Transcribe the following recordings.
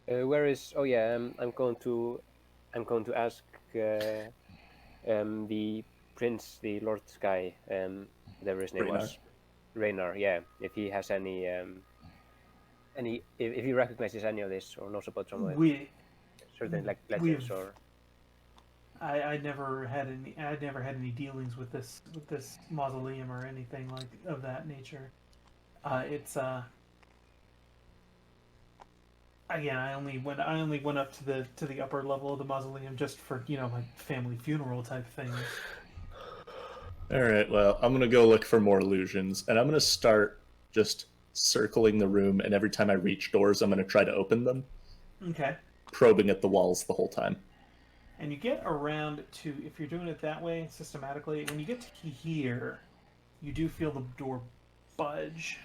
Where is? Oh yeah, I'm going to ask the prince, the Lord Sky, whatever his name Raynar. was, Raynar. Yeah, if he has if he recognizes any of this or knows about some of it, We certain like legends we've or. I never had any dealings with this mausoleum or anything like of that nature. It's again, I only went up to the upper level of the mausoleum just for like family funeral type things. Alright, well, I'm gonna go look for more illusions, and I'm gonna start just circling the room, and every time I reach doors, I'm gonna try to open them, Okay. probing at the walls the whole time. And you get around to, if you're doing it that way systematically, when you get to here, you do feel the door budge,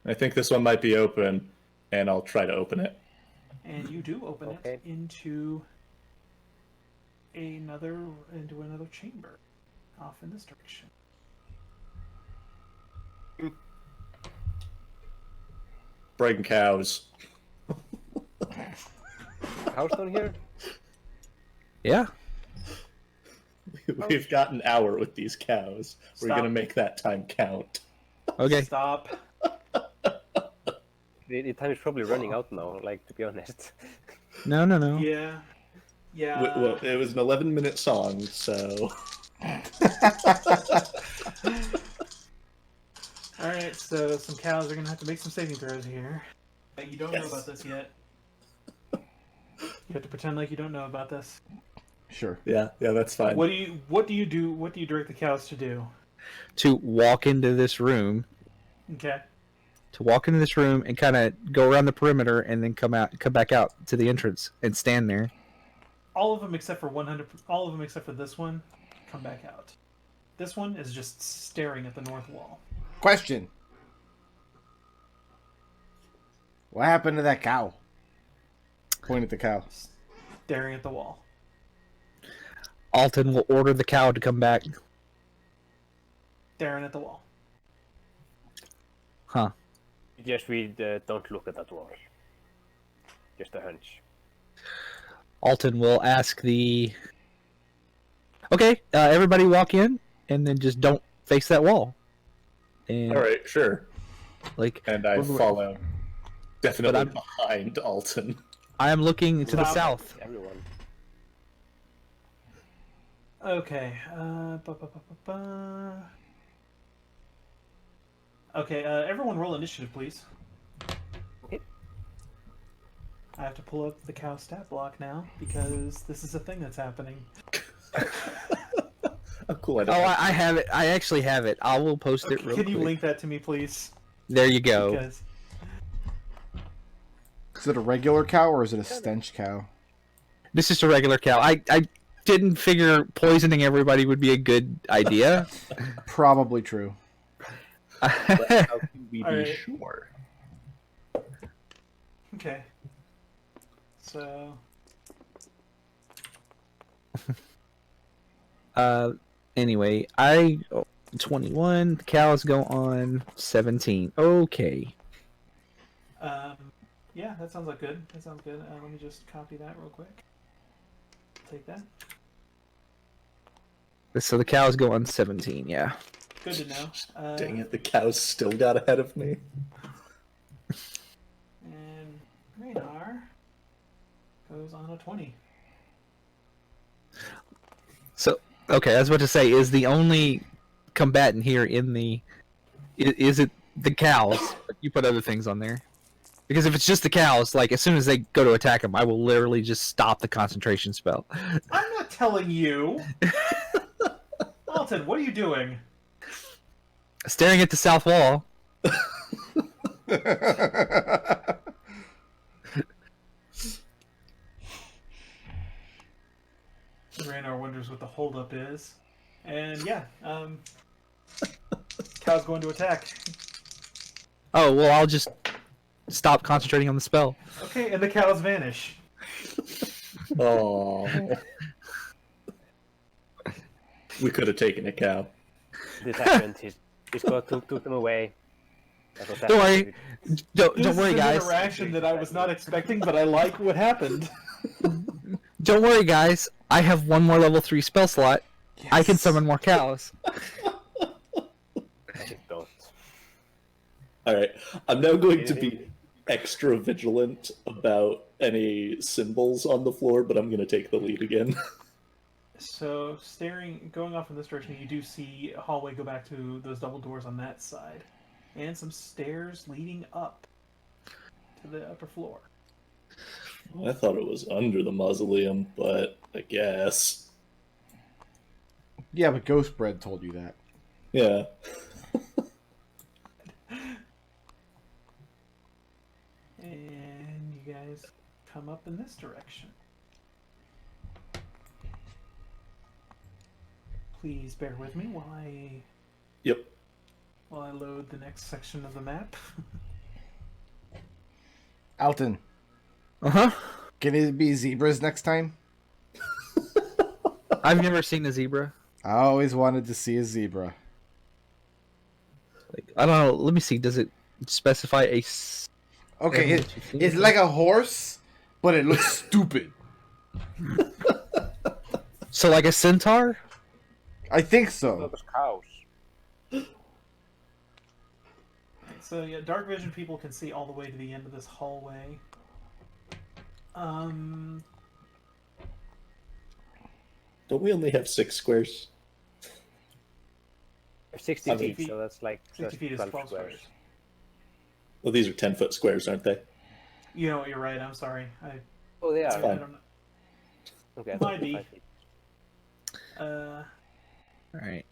I think this one might be open, and I'll try to open it. and you do open Okay. it into another chamber, off in this direction. Breaking cows. House down here? Yeah. We've got an hour with these cows. We're Stop. gonna make that time count. Okay. Stop. The time is probably running out now. Like, to be honest. No. Yeah. Yeah. Well, it was an 11-minute song, so. Alright, so some cows are going to have to make some saving throws here. You don't know about this yet. You have to pretend like you don't know about this. Sure. Yeah, that's fine. What do you direct the cows to do? To walk into this room, Okay. and kind of go around the perimeter, and then come back out to the entrance and stand there. All of them except for all of them except for this one come back out. This one is just staring at the north wall. Question. What happened to that cow? Point at the cow. Staring at the wall. Alton will order the cow to come back. Staring at the wall. Huh. Yes, we don't look at that wall. Just a hunch. Alton will ask the... Okay, everybody walk in, and then just don't face that wall. And, Alright, sure. like, And I we're- follow. Definitely I'm- behind Alton. I am looking to the Stop. south. Everyone. Okay. Okay, everyone roll initiative, please. Okay. I have to pull up the cow stat block now, because this is a thing that's happening. Oh, cool. I don't Oh, have- I have it. I actually have it. I will post it real Can you quick. link that to me, please? There you go. Because Is it a regular cow or is it a stench cow? This is a regular cow. I didn't figure poisoning everybody would be a good idea. Probably true. How can we be Alright. sure? okay. So Anyway, 21. The cows go on 17. Okay. yeah, that sounds like good. That sounds good. Let me just copy that real quick. Take that. So the cows go on 17. Yeah. Good to know. Dang it, the cows still got ahead of me. And Radar goes on a 20. So okay, I was about to say, is the only combatant here in the is it the cows? But you put other things on there. Because if it's just the cows, like, as soon as they go to attack them, I will literally just stop the concentration spell. I'm not telling you. Alton, what are you doing? Staring at the south wall. Raynar wonders what the holdup is. And yeah, cow's going to attack. Oh, well, I'll just stop concentrating on the spell. Okay, and the cows vanish. Oh. We could have taken a cow. This happened. He's got took them away. That was Don't worry. actually- Don't This worry, is an guys. interaction that I was not expecting, but I like what happened. Don't worry, guys. I have one more level 3 spell slot. I can Yes. summon more cows. I don't. Alright, I'm now going to be extra vigilant about any symbols on the floor, but I'm going to take the lead again. So, going off in this direction, you do see a hallway go back to those double doors on that side, and some stairs leading up to the upper floor. I thought it was under the mausoleum, but I guess. Yeah, but Ghost Bread told you that. Yeah. And you guys come up in this direction. Please bear with me Yep. while I load the next section of the map. Alton, Uh-huh. can it be zebras next time? I've never seen a zebra. I always wanted to see a zebra. Like, I don't know. Let me see. Does it specify a... Okay, Haven't you seen it's it? like a horse, but it looks stupid. So like a centaur? I think That so. was cows. So yeah, dark vision people can see all the way to the end of this hallway. Don't we only have 6 squares? 60 60 feet, feet. so that's like 60 just feet is 12 squares. Well, these are 10-foot squares, aren't they? You know what? You're right. I'm sorry. Oh, they I are. fine. don't know. Okay, I Might thought be. 5 feet. Alright.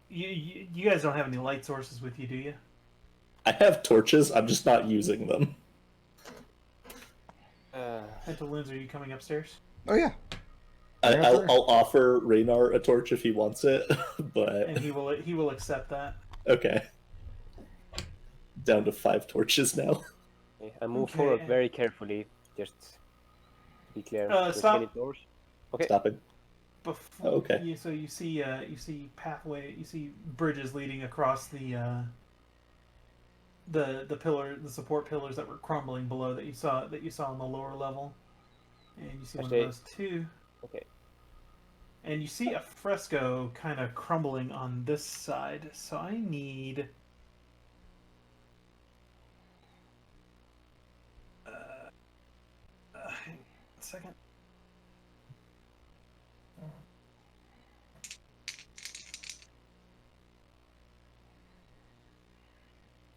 You guys don't have any light sources with you, do you? I have torches, I'm just not using them. Pantaloons, are you coming upstairs? Oh yeah. I'll offer Raynar a torch if he wants it, but And he will accept that. okay. Down to 5 torches now. Okay, I move Okay. forward very carefully. Just be clear. Just stop. get it doors. Okay. Stopping. Before, Okay. So you see pathway, you see bridges leading across the support pillars that were crumbling below that you saw on the lower level, and you see one of Actually- those too. Okay. And you see a fresco kind of crumbling on this side. So I need. Hang on a second.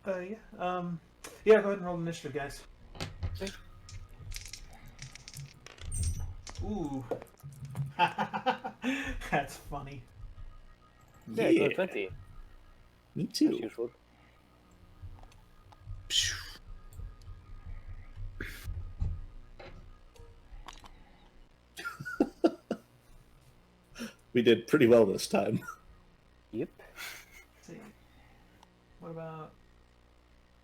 Yeah. Yeah. Go ahead and roll initiative, guys. Okay. Ooh. That's funny. Yeah, I got 20. Me As too. usual. We did pretty well this time. Yep. Let's see. What about?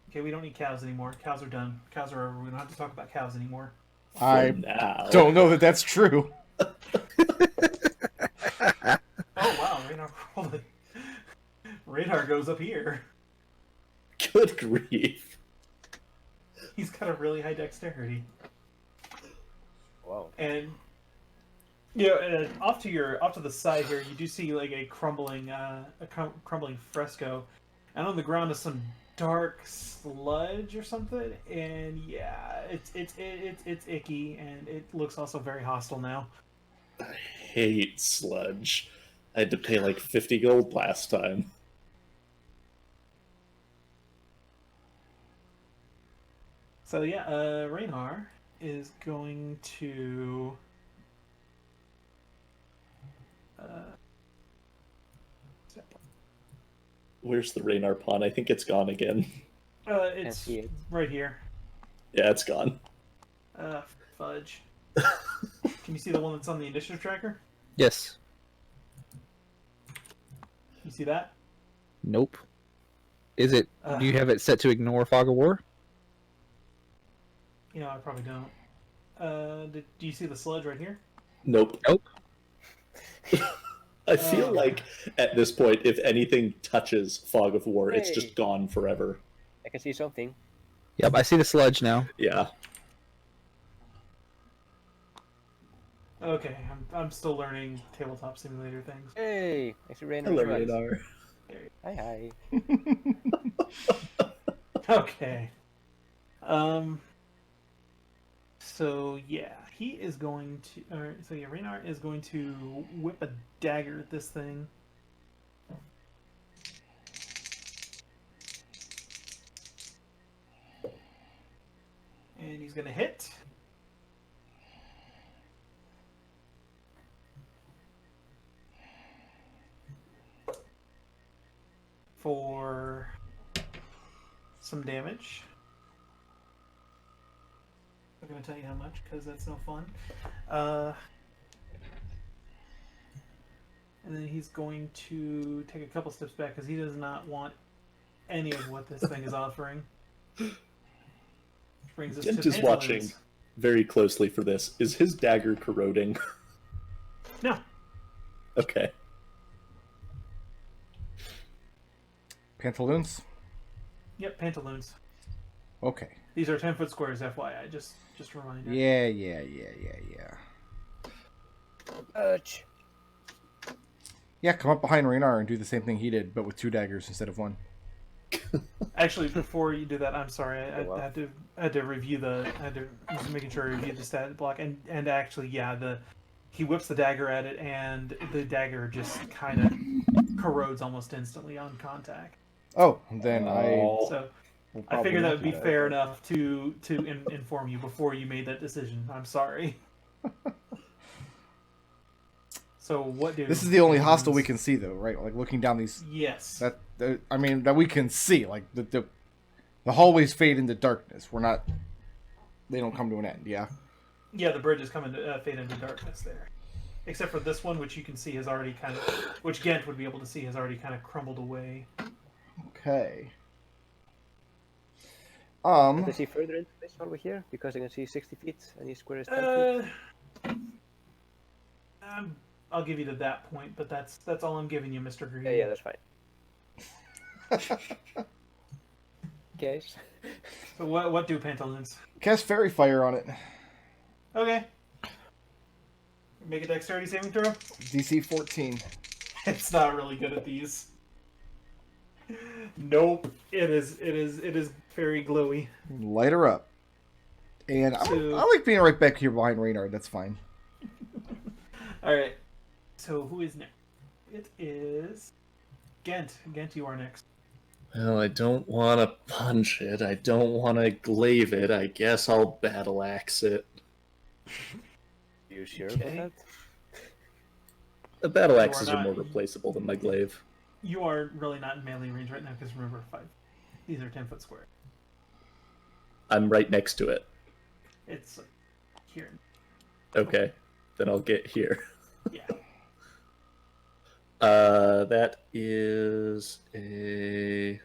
Okay, we don't need cows anymore. Cows are done. Cows are over. We don't have to talk about cows anymore. I now. don't know that that's true. Oh wow, radar rolled it. Radar goes up here. Good grief. He's got a really high dexterity. Wow. And you know, off to the side here, you do see like a crumbling fresco, and on the ground is some dark sludge or something. And yeah, it's icky, and it looks also very hostile now. I hate sludge. I had to pay like 50 gold last time. So yeah, Raynar is going to. Where's the Raynar pawn? I think it's gone again. It's see it. right here. Yeah, it's gone. Fudge. Can you see the one that's on the initiative tracker? Yes. You see that? Nope. Is it... do you have it set to ignore Fog of War? You know, I probably don't. Do you see the sludge right here? Nope. Nope. I feel like at this point, if anything touches Fog of War, it's Hey. just gone forever. I can see something. Yep, I see the sludge now. Yeah. Okay, I'm still learning tabletop simulator things. Hey, I see Rain. Hello, Radar. Hi. Okay. So yeah, he is going to. So yeah, Raynar is going to whip a dagger at this thing. And he's gonna hit. For some damage. I'm going to tell you how much because that's no fun. And then he's going to take a couple steps back because he does not want any of what this thing is offering. Which brings us Gent to is Pantaloons. watching very closely for this. Is his dagger corroding? No. Okay. Pantaloons? Yep, Pantaloons. Okay. These are 10-foot squares, FYI. Just a reminder. Yeah. Yeah, come up behind Raynar and do the same thing he did, but with 2 daggers instead of 1. Actually, before you do that, I'm sorry. I wow. had to review just making sure I reviewed the stat block, and actually, yeah, he whips the dagger at it, and the dagger just kind of corrodes almost instantly on contact. Oh, then So will I figured that would be probably fair enough to inform you before you made that decision. I'm sorry. So what do? This is the only hostile we can see, though, right? Like looking down these. Yes. That we can see. Like the hallways fade into darkness. We're not. They don't come to an end. Yeah. Yeah, the bridge is coming to fade into darkness there. Except for this one, which you can see has already kind of, which Gent would be able to see has already kind of crumbled away. Okay. Can I see further into this over here? Because I can see 60 feet and each square is 10 feet. I'll give you to that point, but that's all I'm giving you, Mr. Green. Yeah, that's fine. Okay. So what do Pantaloons? Cast Fairy Fire on it. Okay. Make a dexterity saving throw. DC 14. It's not really good at these. Nope. It is very glowy. Light her up. And I like being right back here behind Reynard. That's fine. All right. So who is next? It is Gent. Gent, you are next. Well, I don't want to punch it. I don't want to glaive it. I guess I'll battle axe it. You sure Okay. about that? The battle You axes are are more not- replaceable than my glaive. You are really not in melee range right now because remember, these are 10-foot square. I'm right next to it. It's here. Okay, then I'll get here. Yeah. That is a...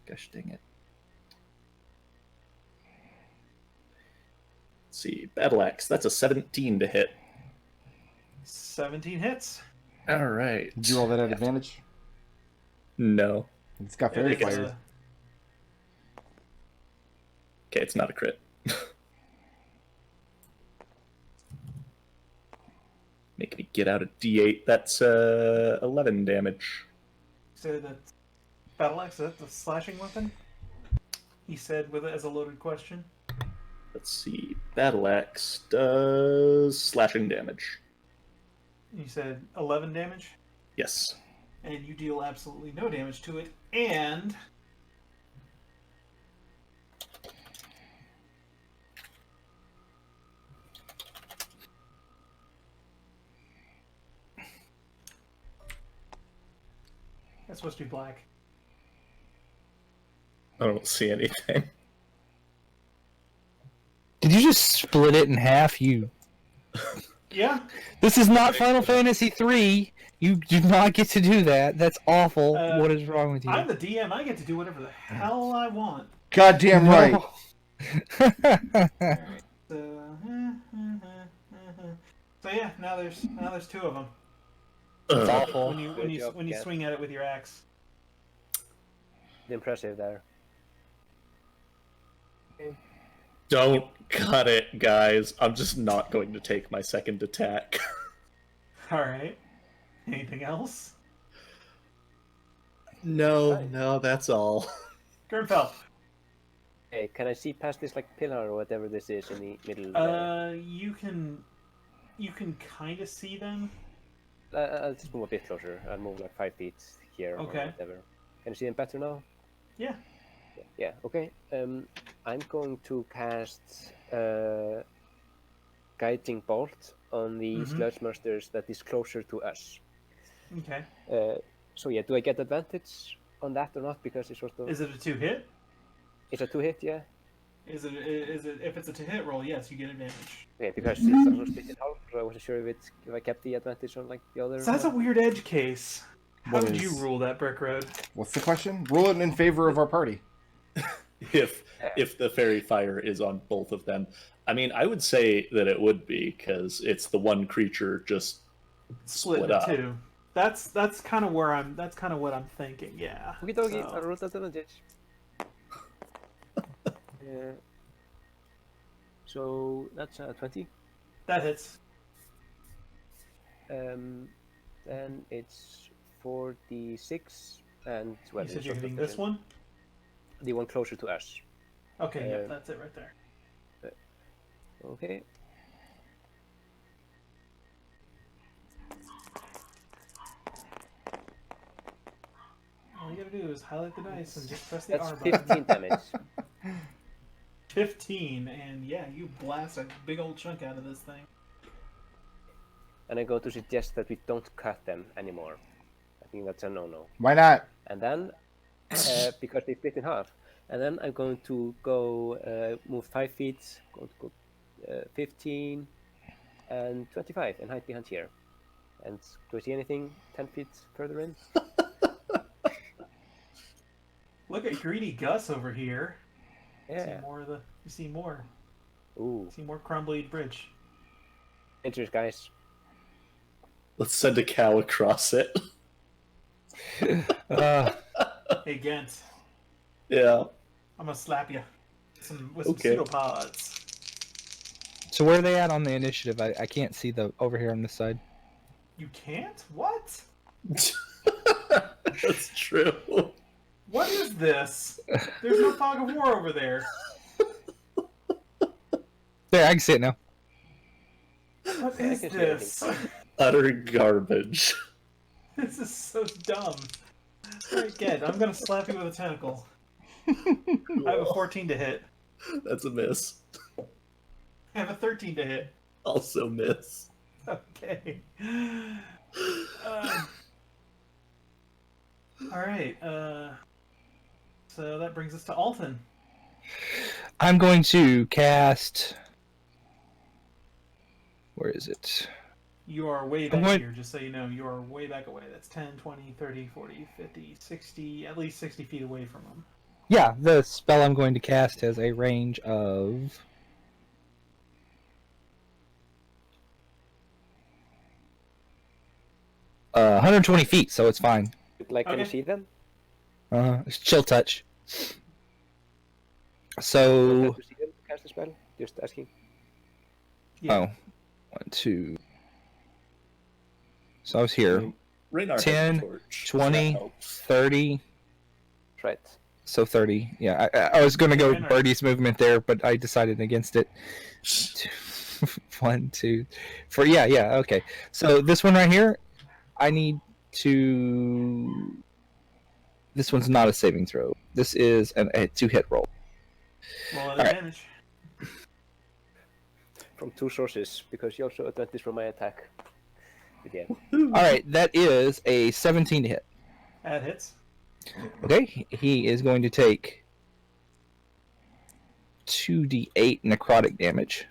Gosh dang it. Let's see, battle axe. That's a 17 to hit. 17 hits. All right. Did you roll that at advantage? No. It's got Fairy It is, Fire. Okay, it's not a crit. Make me get out a D8. That's 11 damage. So that's battle axe. Is that the slashing weapon? He said with it as a loaded question. Let's see. Battle axe does slashing damage. You said 11 damage, Yes. and you deal absolutely no damage to it, and that's supposed to be black. I don't see anything. Did you just split it in half? Yeah. This is not Final Fantasy 3. You do not get to do that. That's awful. What is wrong with you? I'm the DM. I get to do whatever the hell I want. Goddamn right. So, so yeah, now there's two of them. It's Ugh. awful. when you Good job, when you Gent. swing at it with your axe. Impressive there. Don't cut it, guys. I'm just not going to take my second attack. All right. Anything else? No, that's all. Gernfell. Hey, can I see past this like pillar or whatever this is in the middle? There? You can kind of see them. I'll just move a bit closer. I'll move like 5 feet here Okay. or whatever. Can you see them better now? Yeah. Yeah. Okay. I'm going to cast guiding bolt on the sludge monsters that is closer to us. Okay. So yeah, do I get advantage on that or not? Because it's sort of Is it a 2-hit? it's a 2-hit, yeah. Is it if it's a 2-hit roll? Yes, you get advantage. Yeah, because it's also split in half, so I wasn't sure if I kept the advantage on like the other. So that's a weird edge case. How What would you is- rule that, Brickroad? What's the question? Rule it in favor of our party. If the fairy fire is on both of them. I mean, I would say that it would be, because it's the one creature just Split up. in two. That's kind of where I'm. That's kind of what I'm thinking. Yeah. Okie dokie, So- I rolled that advantage. So that's 20. That hits. Then it's 46, and well, You said it's you're sort of hitting this one. the one closer to us. Okay. Yep. That's it right there. Okay. All you gotta do is highlight the dice and just press the That's R button. 15 damage. 15, and yeah, you blast a big old chunk out of this thing. And I'm going to suggest that we don't cut them anymore. I think that's a no-no. Why not? And then, because they split in half, and then I'm going to go move 5 feet, going to go 15 and 25 and hide behind here. And do I see anything 10 feet further in? Look at greedy Gus over here. Yeah. See more of the. You see more. Ooh, See more crumbly bridge. dangerous guys. let's send a cow across it. Hey Gent, Yeah. I'm gonna slap you with some Okay. pseudopods. So where are they at on the initiative? I can't see the over here on this side. You can't? What? That's true. What is this? There's no fog of war over there. There, I can see it now. What I is can see this? Utter garbage. This is so dumb. Alright, Gent, I'm gonna slap you with a tentacle. I have a 14 to hit. That's a miss. I have a 13 to hit. Also miss. Okay. Alright, so that brings us to Alton. I'm going to cast. Where is it? You are way I'm back going- here, just so you know. You are way back away. That's 10, 20, 30, 40, 50, 60, at least 60 feet away from them. Yeah, the spell I'm going to cast has a range of. 120 feet, so it's fine. Like, can you Okay. see them? It's chill touch. Don't So, have to see them to cast the spell? Just asking. Yeah. oh, 1, 2. So I was here. Raynar has a 10, torch, so 20, that helps. 30. Right. So 30. Yeah, I was gonna go Very nice. Birdie's movement there, but I decided against it. 1, 2, 4. Yeah. Okay. So this one right here, I need to. This one's not a saving throw. This is a 2-hit roll. Roll at Alright. advantage. From 2 sources, because you also advantage from my attack. But yeah. All right, that is a 17 to hit. That hits. Okay, he is going to take 2d8 necrotic damage.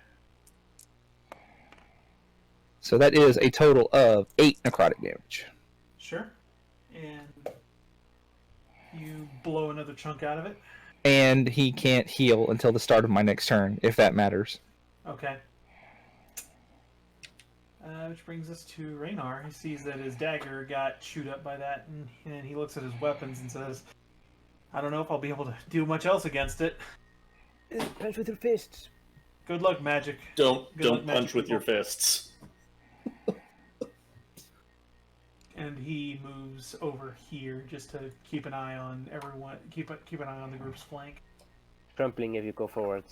So that is a total of 8 necrotic damage. Sure. And you blow another chunk out of it. And he can't heal until the start of my next turn, if that matters. Okay. Which brings us to Raynar. He sees that his dagger got chewed up by that, and he looks at his weapons and says, I don't know if I'll be able to do much else against it. Punch with your fists. Good luck, magic. Don't Good luck, punch magic with your people. fists. And he moves over here just to keep an eye on everyone. Keep an eye on the group's flank. Crumpling if you go forward.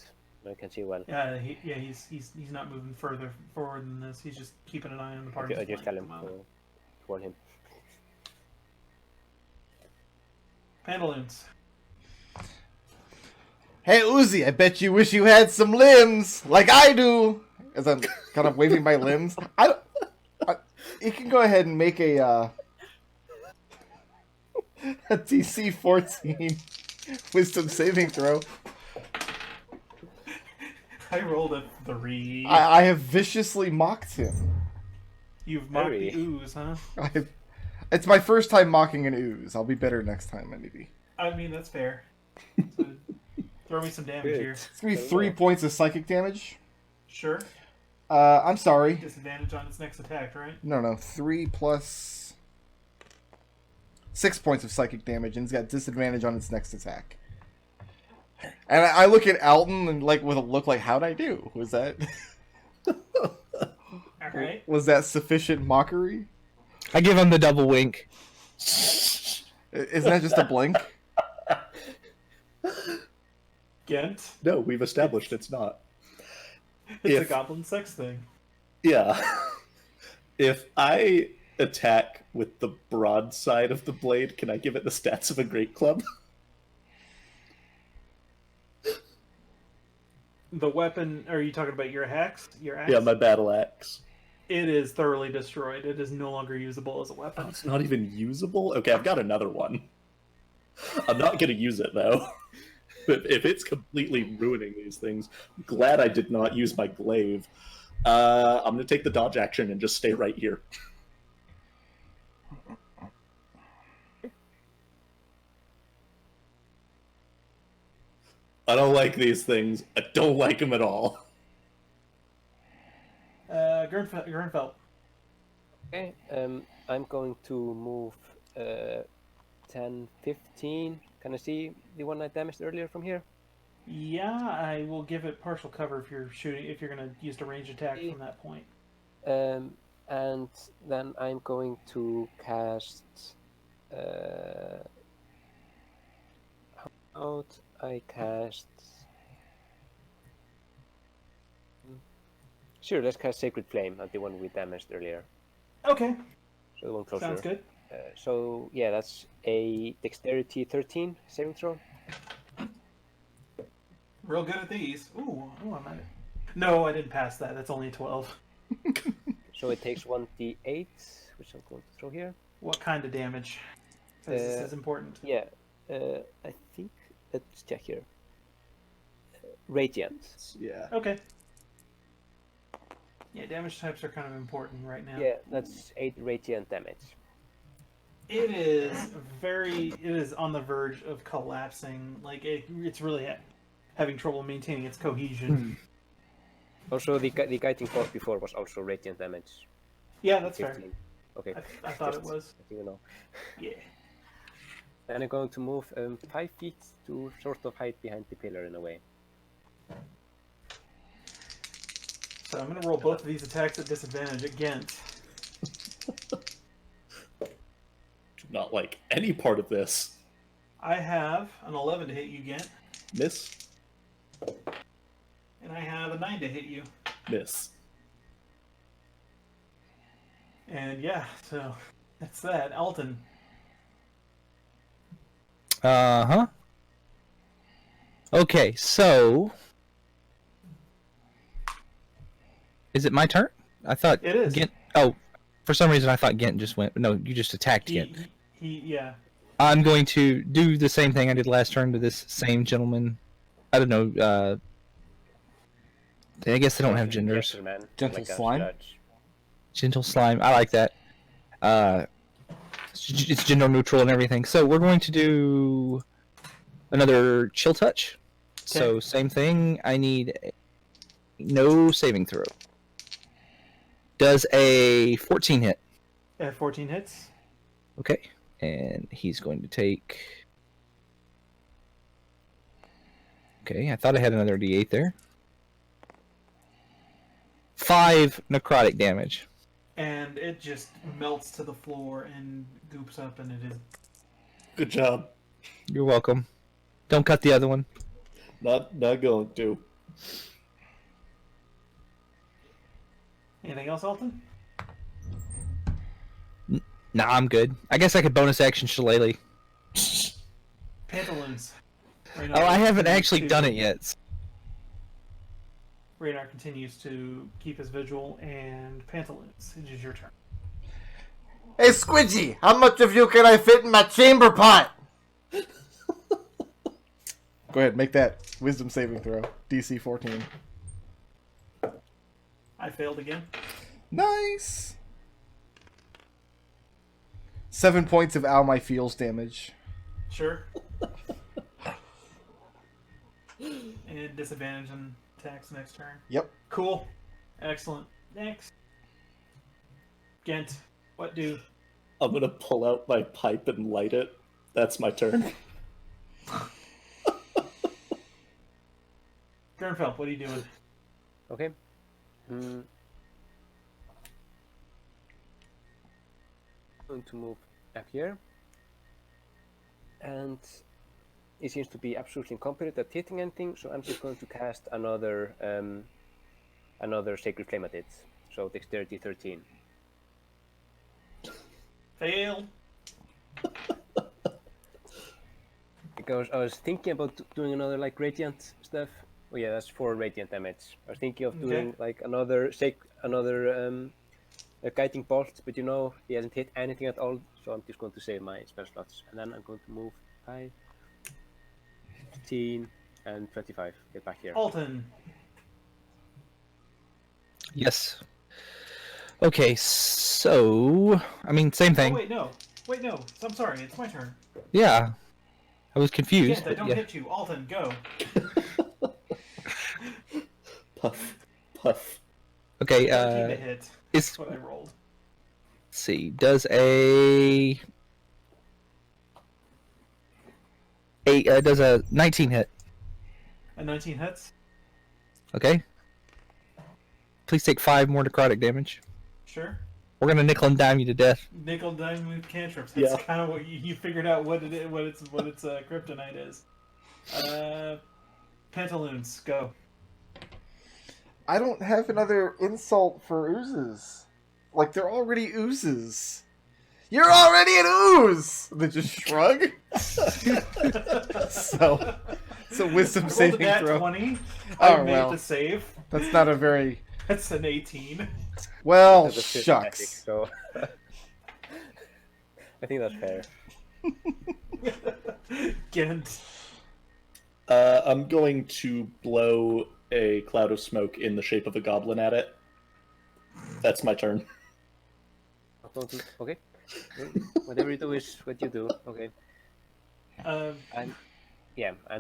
I can see well. He's not moving further forward than this. He's just keeping an eye on the party's Okay, I just tell flank. him at the moment. to warn him. Pantaloons. Hey Uzi, I bet you wish you had some limbs like I do. As I'm kind of waving my limbs, you can go ahead and make a DC 14 Wisdom saving throw. I rolled a 3. I have viciously mocked him. You've mocked Very. the ooze, huh? It's my first time mocking an ooze. I'll be better next time, maybe. I mean, that's fair. So, throw me some damage Good. here. It's gonna be 3 points of psychic damage. Sure. I'm sorry. Disadvantage on its next attack, right? No. 3 plus 6 points of psychic damage, and it's got disadvantage on its next attack. And I look at Alton and like with a look like, how'd I do? Was that Alright. was that sufficient mockery? I give him the double wink. Isn't that just a blink? Gent. No, we've established it's not. It's a If- goblin sex thing. Yeah. If I attack with the broadside of the blade, can I give it the stats of a great club? The weapon, are you talking about your axe? Your axe? Yeah, my battle axe. It is thoroughly destroyed. It is no longer usable as a weapon. It's not even usable? Okay, I've got another one. I'm not going to use it, though. If it's completely ruining these things, I'm glad I did not use my glaive. I'm going to take the dodge action and just stay right here. I don't like these things. I don't like them at all. Gernfeld. Okay, I'm going to move 10, 15. Can I see the one I damaged earlier from here? Yeah, I will give it partial cover if you're shooting. If you're going to use a range attack from that point. And then I'm going to cast. How about I cast? Sure, let's cast Sacred Flame at the one we damaged earlier. Okay, So the one closer. sounds good. So yeah, that's a Dexterity 13 saving throw. Real good at these. Ooh, I'm at it. No, I didn't pass that. That's only a 12. So it takes 1d8, which I'm going to throw here. What kind of damage? 'Cause this is important. Yeah, I think, let's check here. Radiant. Yeah. Okay. Yeah, damage types are kind of important right now. Yeah, that's 8 radiant damage. It is on the verge of collapsing. Like, it's really having trouble maintaining its cohesion. Also, the guiding bolt before was also radiant damage. Yeah, that's fair. 15. Okay. I thought it Just was. letting you know. Yeah. And I'm going to move 5 feet to sort of hide behind the pillar in a way. So I'm going to roll both of these attacks at disadvantage against. Do not like any part of this. I have an 11 to hit you, Gent, Miss. and I have a 9 to hit you. Miss. And yeah, so that's that. Alton. Uh-huh. Okay, so... Is it my turn? I thought It is. Gent... Oh, for some reason I thought Gent just went... No, you just attacked Gent. Yeah. I'm going to do the same thing I did last turn to this same gentleman. I don't know, I guess they don't have genders. Yes, man. Gentle Like a slime? sludge. Gentle slime. I like that. It's gender neutral and everything. So we're going to do another chill touch. So same thing. I need no saving throw. Does a 14 hit? 14 hits. Okay. And he's going to take... Okay, I thought I had another D8 there. 5 necrotic damage. And it just melts to the floor and goops up, and it is... Good job. You're welcome. Don't cut the other one. Not going to. Anything else, Alton? Nah, I'm good. I guess I could bonus action Shillelagh. Pantaloons. Oh, I haven't actually done it yet. Radar continues to keep his vigil, and Pantaloons, it is your turn. Hey, Squidgy, how much of you can I fit in my chamber pot? Go ahead, make that wisdom saving throw. DC 14. I failed again. Nice. 7 points of Ow My Feels damage. Sure. And disadvantage on attacks next turn. Yep. Cool. Excellent. Next. Gent, what do? I'm gonna pull out my pipe and light it. That's my turn. Gernfeld, what are you doing? Okay. Going to move up here, and he seems to be absolutely incompetent at hitting anything. So I'm just going to cast another Sacred Flame at it. So Dexterity 13. Fail. Because I was thinking about doing another like radiant stuff. Oh yeah, that's 4 radiant damage. I was thinking of doing like another a guiding bolt, but you know he hasn't hit anything at all, so I'm just going to save my spell slots, and then I'm going to move 5, 15, and 25. Get back here. Alton. Yes. Okay, so... I mean, same thing. Oh, wait, no. Wait, no. I'm sorry. It's my turn. Yeah. I was confused. Gent, I don't hit you. Alton, go. Puff. Puff. Okay, 13 to hit. It's... That's what I rolled. Let's see. Does a... does a 19 hit. A 19 hits? Okay. Please take 5 more necrotic damage. Sure. We're gonna nickel and dime you to death. Nickel diamond cantrips. That's Yeah. kind of what you figured out what it is, what its kryptonite is. Pantaloons, go. I don't have another insult for oozes. Like, they're already oozes. You're already an ooze! They just shrug. So, it's a wisdom saving Rolled a throw. 20. Oh, I made well. the save. That's not a very... That's an 18. Well, That's a systematic, shucks. so I think that's fair. Gent. I'm going to blow a cloud of smoke in the shape of a goblin at it. That's my turn. Okay. Whatever you do is what you do. Okay. I'm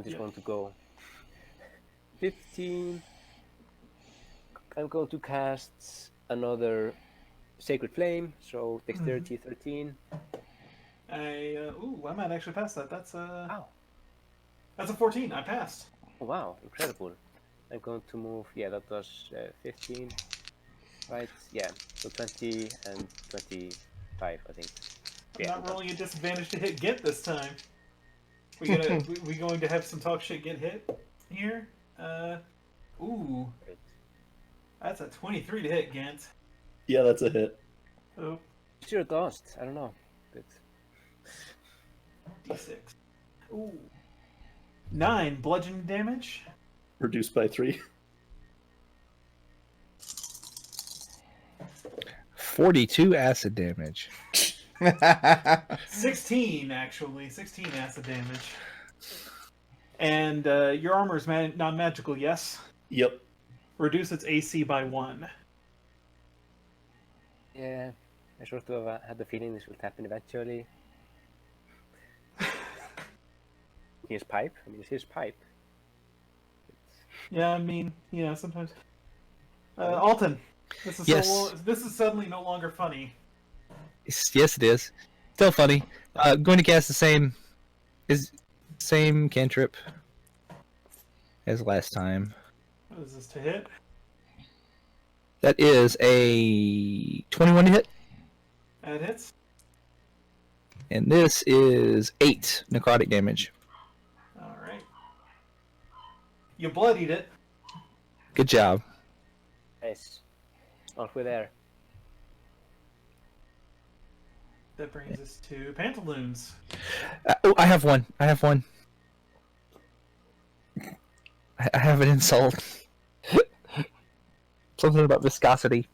just going to go 15. I'm going to cast another Sacred Flame, so Dexterity 13. I might actually pass that. That's Ow. That's a 14. I passed. Oh, wow, incredible. I'm going to move, that was 15. Right, so 20 and 25, I think. I'm not rolling a disadvantage to hit Gent this time. We going to have some talk shit get hit here? Ooh. Great. That's a 23 to hit, Gent. Yeah, that's a hit. Oh, Sure dust, I don't know. But D6. Ooh. 9 bludgeoning damage. Reduced by 3. 42 acid damage. 16, actually. 16 acid damage. And your armor is non-magical, yes? Yep. Reduce its AC by 1. yeah, I sort of had the feeling this would happen eventually. His pipe? I mean, it's his pipe. Yeah, I mean, sometimes. Alton. This is Yes. this is suddenly no longer funny. Yes, it is. Still funny. Going to cast the same cantrip as last time. What is this to hit? That is a 21 to hit, That hits. and this is 8 necrotic damage. All right. You bloodied it. Good job. Nice. Halfway there. That brings us to Pantaloons. Oh, I have one. I have an insult. Something about viscosity.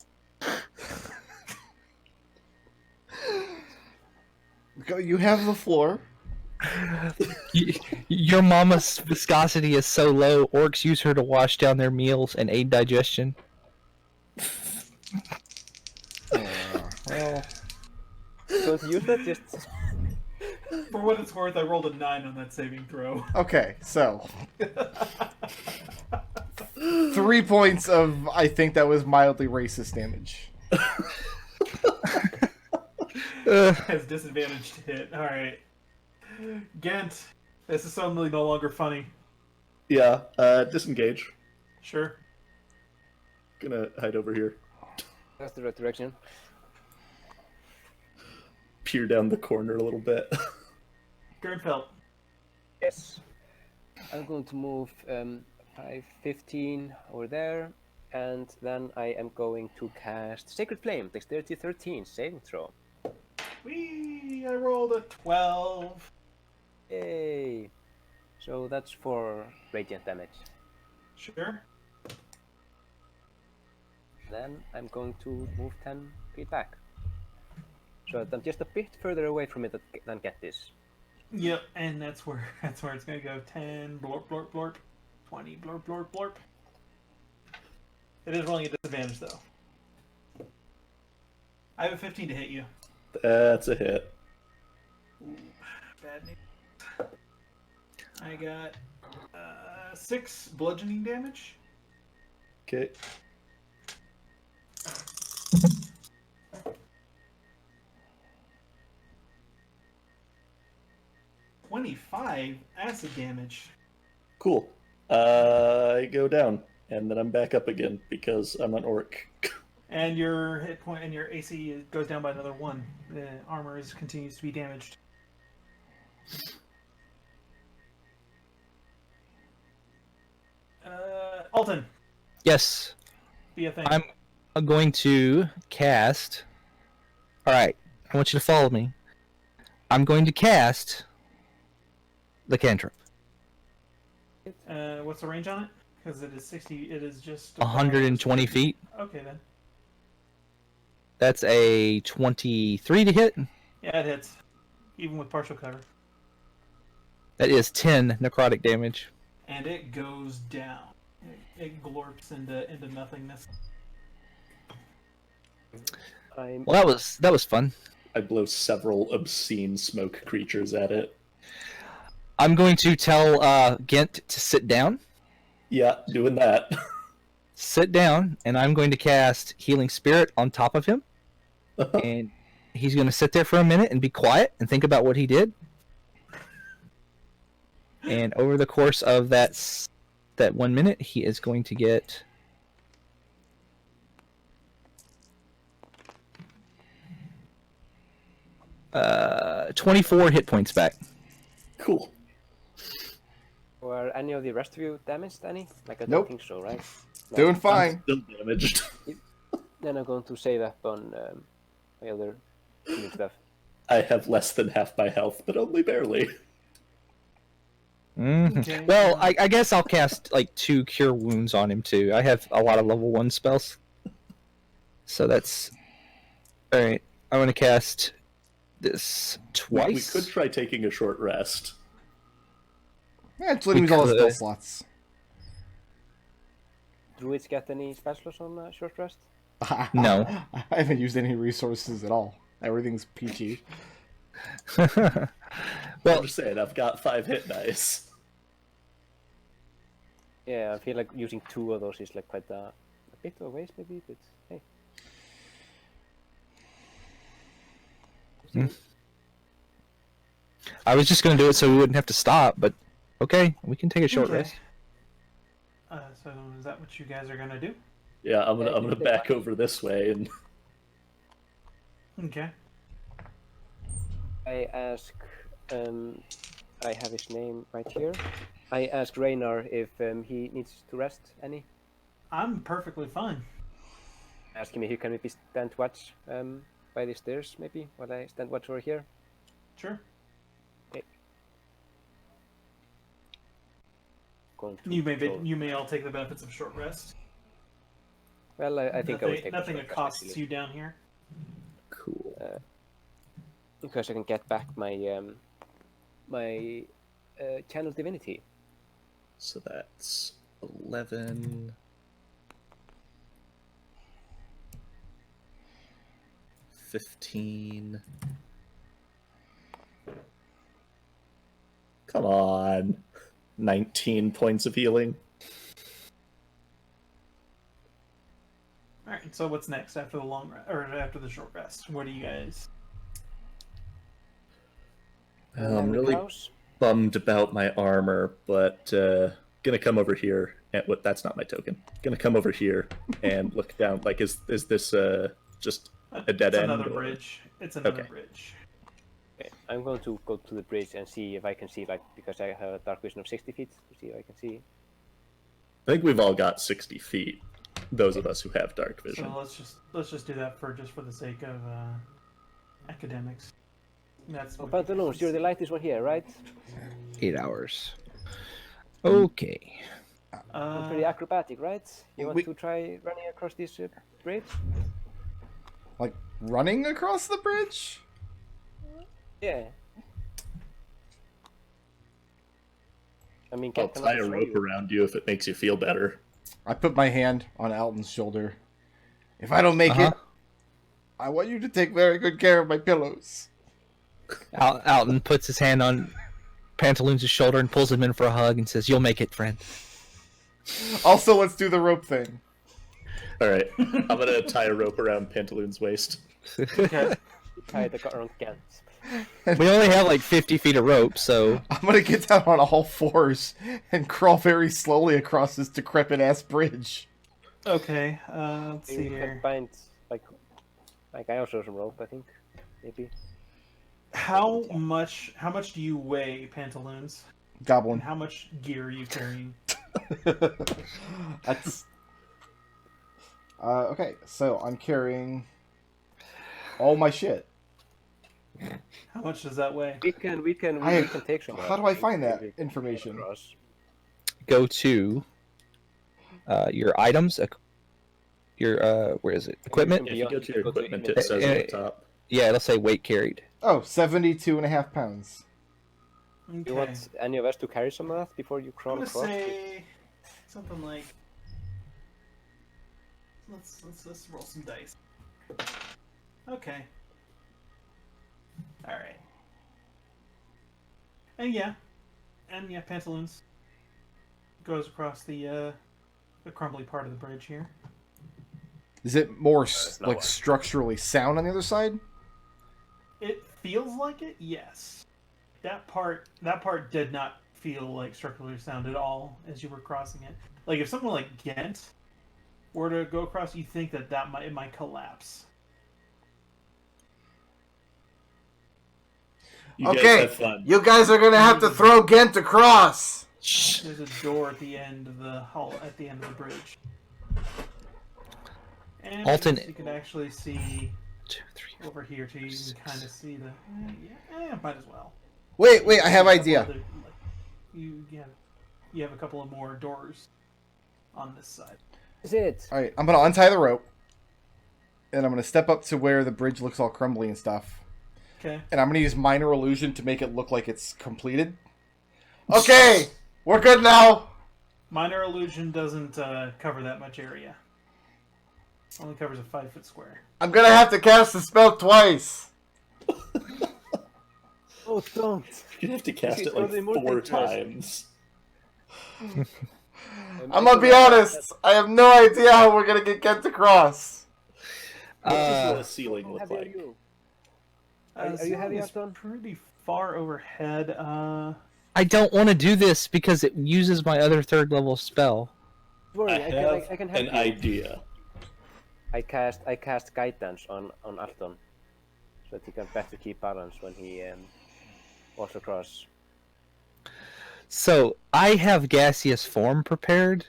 You have the floor. Your mama's viscosity is so low, orcs use her to wash down their meals and aid digestion. Well, don't use that. Just For what it's worth, I rolled a 9 on that saving throw. Okay, so 3 points of I think that was mildly racist damage. Has disadvantage to hit. All right. Gent, this is suddenly no longer funny. Yeah, disengage. Sure. Gonna hide over here. that's the right direction. Peer down the corner a little bit. Gernfeld. Yes. I'm going to move 5, 15 over there, and then I am going to cast Sacred Flame. Dexterity 13 saving throw. Whee! I rolled a 12. Yay! So that's for radiant damage. Sure. Then I'm going to move 10 feet back. So that I'm just a bit further away from it than get this. Yep, and that's where it's gonna go. 10 blorp blorp blorp. 20 blorp blorp blorp. It is rolling a disadvantage though. I have a 15 to hit you. That's a hit. Ooh, bad news. I got 6 bludgeoning damage. Okay. $25 acid damage. Cool. I go down, and then I'm back up again because I'm an orc. And your hit point and your AC goes down by another 1. The armor continues to be damaged. Alton, Yes, be a thing. I'm going to cast. Alright, I want you to follow me. I'm going to cast the cantrip. What's the range on it? Because it is 60. It is just 120 feet. Okay then. That's a 23 to hit. Yeah, it hits, even with partial cover. That is 10 necrotic damage. And it goes down. It glorps into nothingness. Well, that was fun. I blow several obscene smoke creatures at it. I'm going to tell Gent to sit down. Yeah, doing that. Sit down, and I'm going to cast Healing Spirit on top of him. And he's going to sit there for a minute and be quiet and think about what he did. And over the course of that 1 minute, he is going to get 24 hit points back. Cool. Were any of the rest of you damaged? Any? Like I don't Nope. think so, right? No. Doing fine. Still damaged. Then I'm going to save up on my other healing stuff. I have less than half my health, but only barely. Mhm. Okay. Well, I guess I'll cast like 2 Cure Wounds on him too. I have a lot of level 1 spells. So that's... Alright, I'm going to cast this twice. We could try taking a short rest. Yeah, just let him use all his spell could. slots. Druids get any specials on short rest? No. I haven't used any resources at all. Everything's peachy. I'm Well, just saying, I've got 5 hit dice. Yeah, I feel like using 2 of those is like quite a a bit of waste maybe, but hey. I was just gonna do it so we wouldn't have to stop, but okay, we can take a short Okay. rest. So is that what you guys are gonna do? Yeah, I'm gonna back over this way and Okay. I ask, I have his name right here. I ask Raynar if he needs to rest any. I'm perfectly fine. Ask him if he can maybe stand watch by the stairs, maybe, while I stand watch over here. Sure. Going to You may all take the benefits of short rest. Well, I think I will take nothing a short rest, accosts actually, you down here. cool. because I can get back my my channel divinity. So that's 11. 15. Come on. 19 points of healing. All right. So what's next after the long or after the short rest? What do you guys? I'm really bummed about my armor, but gonna come over here. And what? That's not my token. Gonna come over here and look down. Like, is this just a dead It's end? another or- bridge. It's another Okay. bridge. Okay, I'm going to go to the bridge and see if I can see, like, because I have a dark vision of 60 feet, to see if I can see. I think we've all got 60 feet. Those of us who have dark vision. So let's just do that for the sake of academics. That's Oh, what Pantaloons, you're the lightest one here, right? 8 hours. Okay. You're pretty acrobatic, right? You want we- to try running across this bridge? Like running across the bridge? Yeah. I mean, I'll can tie I a show rope you? around you if it makes you feel better. I put my hand on Alton's shoulder. If I don't make it, I want you to take very good care of my pillows. Alton puts his hand on Pantaloons' shoulder and pulls him in for a hug and says, "You'll make it, friend." Also, let's do the rope thing. All right, I'm gonna tie a rope around Pantaloon's waist. Okay. Tie the around Gent. We only have like 50 feet of rope, so I'm gonna get down on all fours and crawl very slowly across this decrepit ass bridge. Okay. Let's see You can here. find, like I also have some rope, I think, maybe. How much do you weigh, Pantaloons? And Goblin. how much gear are you carrying? That's okay. So I'm carrying all my shit. How much does that weigh? We can take some. How do I find that information? Across. go to your items, your where is it? Equipment. If you go to your Go to equipment, it inventory. says at the top. Yeah, it'll say weight carried. Oh, 72.5 pounds. Okay. You want any of us to carry some of that before you I'm crawl gonna across? say something like. Let's roll some dice. Okay. All right. And yeah, Pantaloons goes across the crumbly part of the bridge here. Is it more not like one. structurally sound on the other side? It feels like it, yes. That part did not feel like structurally sound at all as you were crossing it. Like if someone like Gent were to go across, you think that it might collapse. You guys Okay, have fun. you guys are gonna have to throw Gent across. There's a door at the end of the hall, at the end of the bridge. And Alton- you can actually see 2, 3. over here too. You can kind of see the. Might as well. Wait, I have idea. You have a couple of more doors on this side. Is it? All right, I'm gonna untie the rope, and I'm gonna step up to where the bridge looks all crumbly and stuff, Okay. and I'm gonna use minor illusion to make it look like it's completed. Okay, we're good now. Minor illusion doesn't cover that much area. Only covers a 5-foot square. I'm gonna have to cast the spell twice. Oh, don't! You have to cast It's it like only more 4 dangerous. times. I'm gonna be honest. I have no idea how we're gonna get Gent across. What does the ceiling look How heavy are like? you? Are you heavy, it's Anton? pretty far overhead. I don't want to do this because it uses my other 3rd level spell. Don't worry, I I can have help an you. idea. I cast guidance on Alton, so that he can better keep balance when he walks across. So I have gaseous form prepared,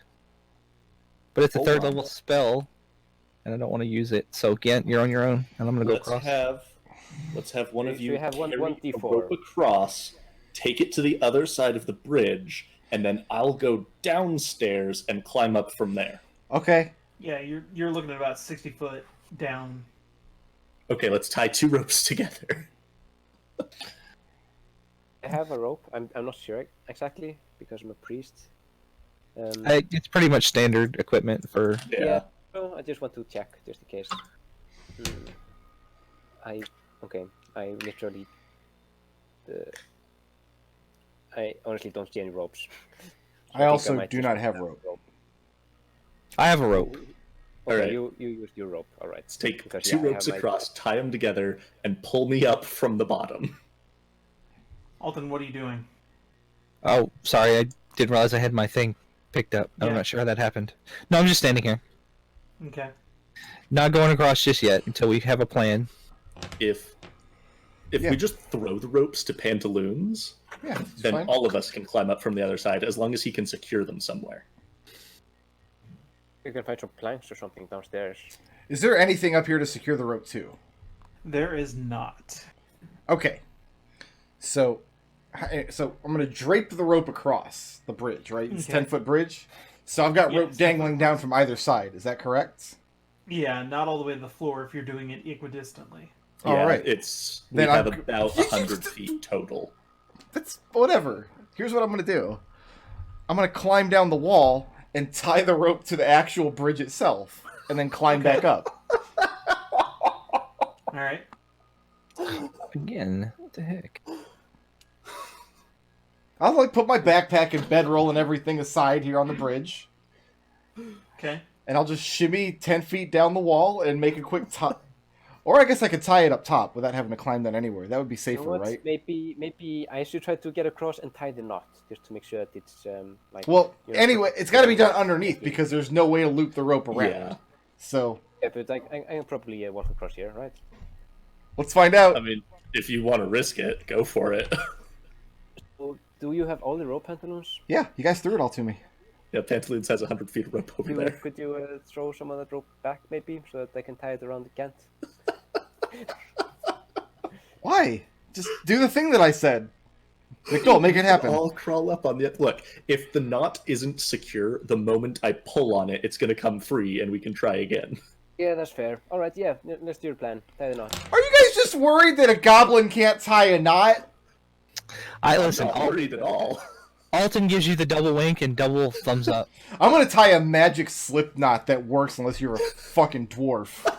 but it's a Hold 3rd on. level spell, and I don't want to use it. So Gent, you're on your own, and I'm gonna go across. Let's have one So of you you have one carry a D4. rope across, take it to the other side of the bridge, and then I'll go downstairs and climb up from there. Okay. yeah, you're looking at about 60 foot down. Okay, let's tie 2 ropes together. I have a rope. I'm not sure exactly because I'm a priest. It's pretty much standard equipment for. Yeah. So I just want to check just in case. I literally. I honestly don't see any ropes. So I think also might do just not have a rope. I have a rope. Okay, Alright. you used your rope. All right. Let's take Because, 2 I ropes have my- across, tie them together, and pull me up from the bottom. Alton, what are you doing? Oh, sorry, I didn't realize I had my thing picked up. I'm Yeah. not sure how that happened. No, I'm just standing here. Okay. Not going across just yet until we have a plan. If Yeah. we just throw the ropes to Pantaloons, Yeah, it's then fine. all of us can climb up from the other side, as long as he can secure them somewhere. You can find some planks or something downstairs. Is there anything up here to secure the rope to? There is not. Okay. So I'm gonna drape the rope across the bridge, right? It's Okay. 10-foot bridge. So I've got Yeah, rope it's dangling 10 foot. down from either side. Is that correct? Yeah, not all the way to the floor if you're doing it equidistantly. All Yeah, right. we Then have I'm- about 100 feet total. That's whatever. Here's what I'm gonna do. I'm gonna climb down the wall and tie the rope to the actual bridge itself, and then climb back up. All right. Again, what the heck? I'll like put my backpack and bedroll and everything aside here on the bridge, Okay. and I'll just shimmy 10 feet down the wall and make a quick tie. Or I guess I could tie it up top without having to climb that anywhere. That would be You safer, know what? right? Maybe I should try to get across and tie the knot just to make sure that it's like. Well, you know, anyway, it's got to be done underneath because there's no way to loop the rope around. Yeah. So Yeah, but I can probably walk across here, right? let's find out. I mean, if you want to risk it, go for it. So, do you have all the rope pantaloons? Yeah, you guys threw it all to me. Yeah, Pantaloons has 100 feet of rope over there. Could you throw some of that rope back maybe so that I can tie it around the Gent? Why? Just do the thing that I said. McDohl, make it happen. I'll crawl up on the... Look, if the knot isn't secure, the moment I pull on it, it's going to come free, and we can try again. Yeah, that's fair. All right, yeah, let's do your plan. Tie the knot. Are you guys just worried that a goblin can't tie a knot? I I'm listen. not worried at all. Alton gives you the double wink and double thumbs up. I'm gonna tie a magic slip knot that works unless you're a fucking dwarf.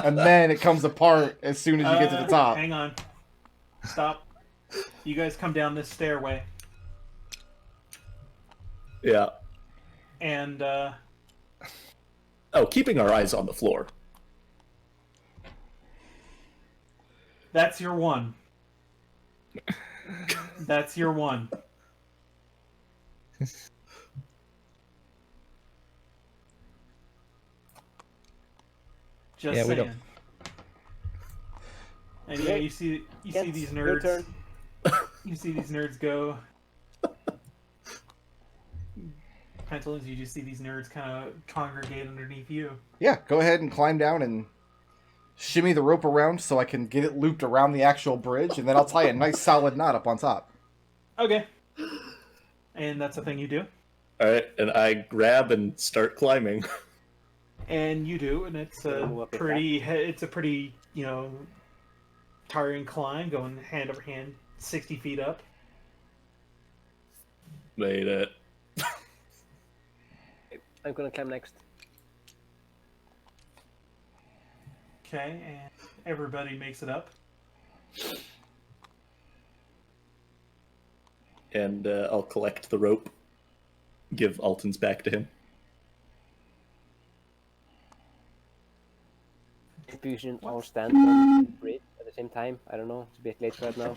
And then it comes apart as soon as you get to the top. Hang on. Stop. You guys come down this stairway, Yeah. and Oh, keeping our eyes on the floor. that's your one. That's your one. Just Yeah, we saying. don't- And yeah, you see Gent, these your nerds. turn. You see these nerds go. Pantaloons, you just see these nerds kind of congregate underneath you. Yeah, go ahead and climb down and shimmy the rope around so I can get it looped around the actual bridge, and then I'll tie a nice solid knot up on top. Okay. And that's the thing you do. Alright, and I grab and start climbing. And you do, and it's a Move up your pretty, tiring climb, going hand over hand, 60 feet up. Made it. I'm gonna climb next. Okay, and everybody makes it up. And I'll collect the rope. give Alton's back to him. Maybe we shouldn't all stand on the bridge at the same time. I don't know. It's a bit late right now.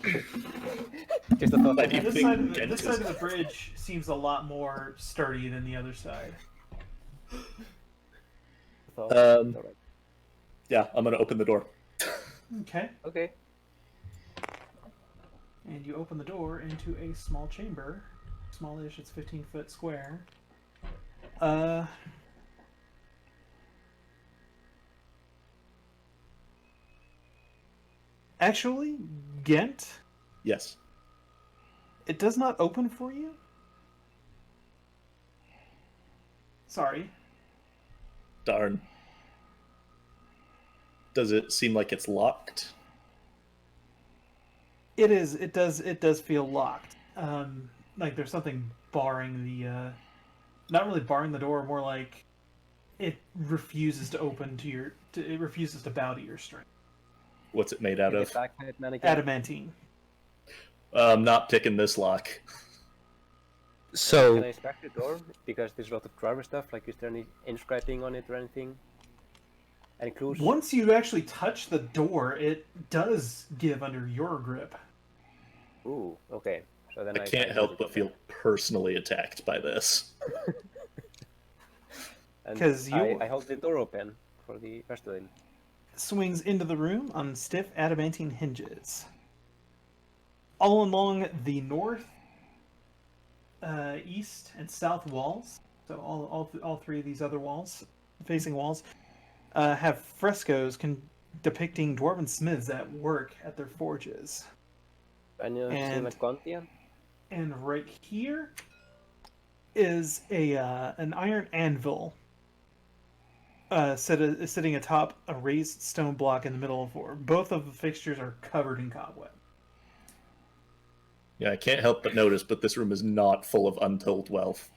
Just a thought. Why do you This think side of the, Gent this is- side of the bridge seems a lot more sturdy than the other side. Um, Yeah, I'm gonna open the door. Okay. Okay. And you open the door into a small chamber. Smallish, it's 15-foot square. Actually, Gent, Yes. it does not open for you. Sorry. Darn. Does it seem like it's locked? It is. It does. It does feel locked. Like there's something barring the. Not really barring the door. More like it refuses to open to your. It refuses to bow to your strength. What's it made out of? Adamantine. I'm not picking this lock. So Can I inspect the door? Because there's a lot of driver stuff. Like, is there any inscribing on it or anything? Any clues? Once you actually touch the door, it does give under your grip. Ooh, okay. So then I can't help but feel personally attacked by this. And 'Cause you- I hold the door open for the rest of them. Swings into the room on stiff adamantine hinges. All along the north, east, and south walls, so all three of these other walls, facing walls, have frescoes depicting dwarven smiths at work at their forges. And And- Gontia? And right here is an iron anvil sitting atop a raised stone block in the middle of war. Both of the fixtures are covered in cobweb. Yeah, I can't help but notice, but this room is not full of untold wealth.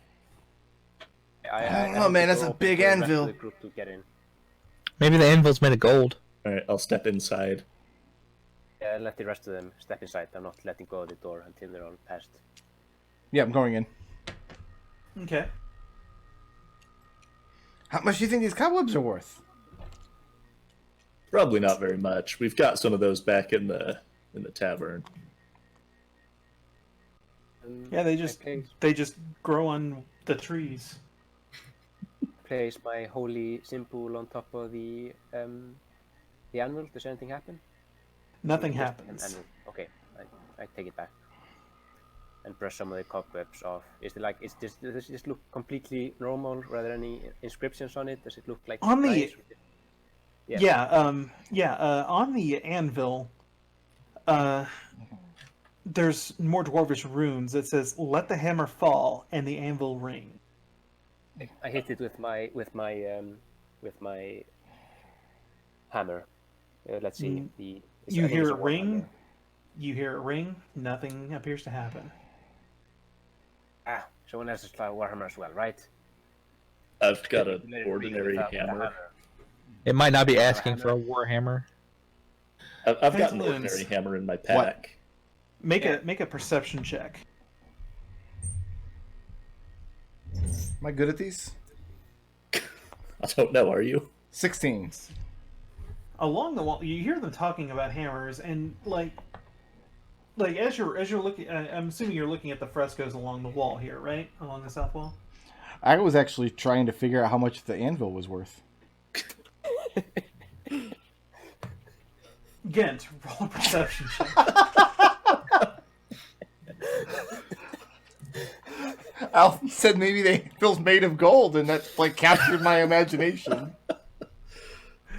I don't know, hold man, the that's door a open big for the rest of anvil. the group to get in. maybe the anvil's made of gold. Alright, I'll step inside. Yeah, and let the rest of them step inside. I'm not letting go of the door until they're all past. Yeah, I'm going in. Okay. How much do you think these cobwebs are worth? Probably not very much. We've got some of those back in the tavern. Yeah, they just grow on the trees. Place my holy symbol on top of the anvil. Does anything happen? Nothing Just an happens. anvil. Okay, I take it back and brush some of the cobwebs off. Does this look completely normal? Are there any inscriptions on it? Does it look like On the- nice? On the anvil, there's more dwarvish runes that says "Let the hammer fall and the anvil ring." I hit it with my hammer. Let's see. You hear it ring. You hear it ring. Nothing appears to happen. Ah, someone else has tried Warhammer as well, right? I've got an Let it ring ordinary with a hammer. It might not be asking for a warhammer. I've got an Pantaloons. ordinary hammer in my pack. Make a perception check. Am I good at these? I don't know, are you? 16. Along the wall, you hear them talking about hammers, and like as you're looking, I'm assuming you're looking at the frescoes along the wall here, right? Along the south wall. I was actually trying to figure out how much the anvil was worth. Gent, roll a perception check. Alton said maybe the anvil's made of gold, and that like captured my imagination.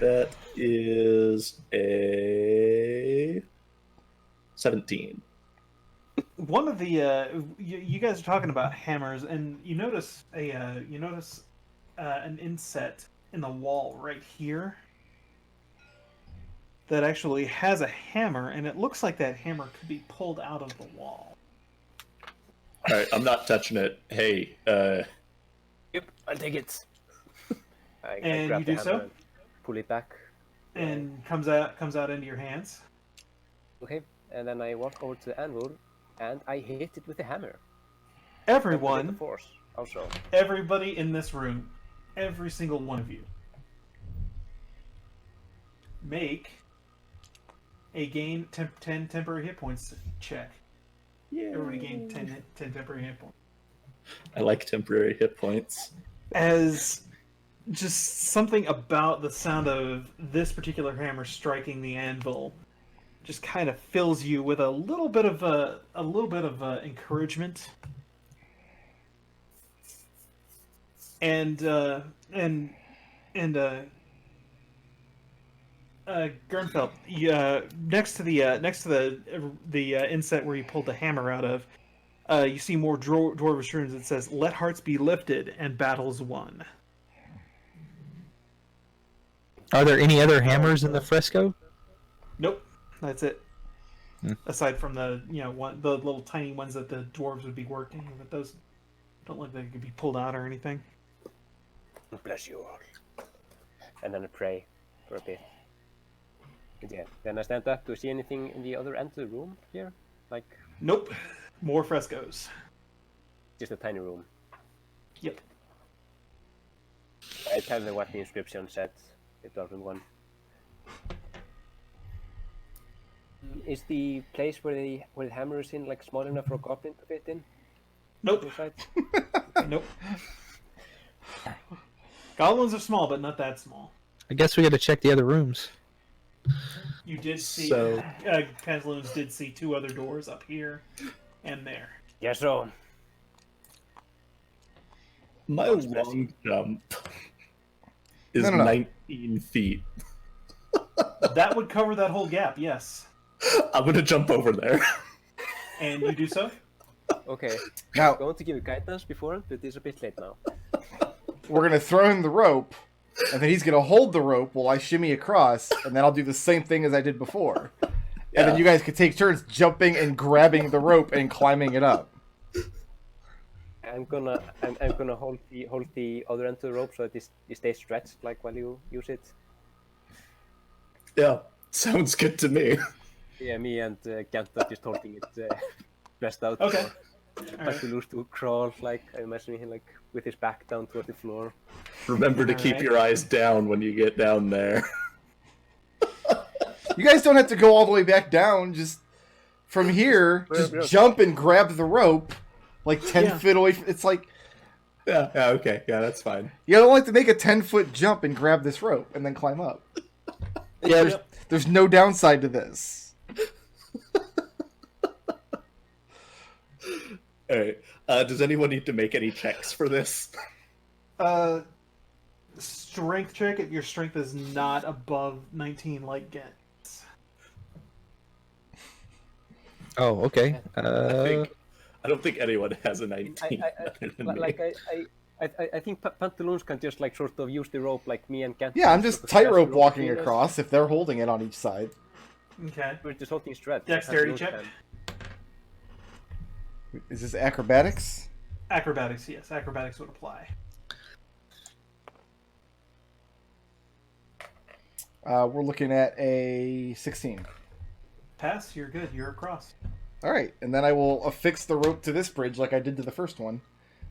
That is a 17. One of the you guys are talking about hammers, and you notice an inset in the wall right here that actually has a hammer, and it looks like that hammer could be pulled out of the wall. Alright, I'm not touching it. Hey, Yep, I'll take it. I And grab you the do so? hammer and pull it back. And comes out into your hands. Okay, and then I walk over to the anvil and I hit it with the hammer. With the Everyone, force Also, Everybody in this room, every single one of you, make a gain 10 temporary hit points check. Everybody gain 10 temporary hit points. I like temporary hit points. As just something about the sound of this particular hammer striking the anvil just kind of fills you with a little bit of encouragement. And Gernfeld, next to the inset where you pulled the hammer out of, you see more dwarvish runes that says "Let hearts be lifted and battles won." Are there any other hammers in the fresco? Nope, that's it. Aside from the the little tiny ones that the dwarves would be working, but those don't look like they could be pulled out or anything. bless you all. And then I pray for a bit. But yeah, then I stand up. Do you see anything in the other end of the room here? Like, Nope, more frescoes. just a tiny room. Yep. I tell them what the inscription said. The Dwarven one. Is the place where the hammer is in like small enough for a goblin to fit in? Nope. Inside? Nope. Goblins are small, but not that small. I guess we got to check the other rooms. You did see, So- Pantaloons did see two other doors up here and there. Yes, so. My long jump is No. 19 feet. That would cover that whole gap, yes. I'm gonna jump over there. And you do so? Okay. Now, I'm going to give you guidance before, but it's a bit late now. we're going to throw him the rope, and then he's going to hold the rope while I shimmy across, and then I'll do the same thing as I did before. And then you guys can take turns jumping and grabbing the rope and climbing it up. I'm gonna hold the other end of the rope so that it stays stretched like while you use it. Yeah, sounds good to me. Yeah, me and Gent are just holding it pressed out. Okay. Like to lose to crawl, like I imagine him like with his back down toward the floor. Remember to keep Alright. your eyes down when you get down there. You guys don't have to go all the way back down. Just from here, just jump and grab the rope, like 10 Yeah. feet away. It's like, Yeah, okay, yeah, that's fine. you don't like to make a 10-foot jump and grab this rope and then climb up. Yeah, There's no downside to this. Alright, does anyone need to make any checks for this? Strength check if your strength is not above 19 like Gent. Oh, okay. I don't think anyone has a 19. I think Pantaloons can just like sort of use the rope like me and Gent. Yeah, I'm sort just of pass the tightrope rope walking between us. across if they're holding it on each side. Okay. We're just holding straight. Dexterity Pantaloons check. can. Is this acrobatics? Acrobatics, yes. Acrobatics would apply. We're looking at a 16. Pass, you're good. You're across. All right, and then I will affix the rope to this bridge like I did to the first one.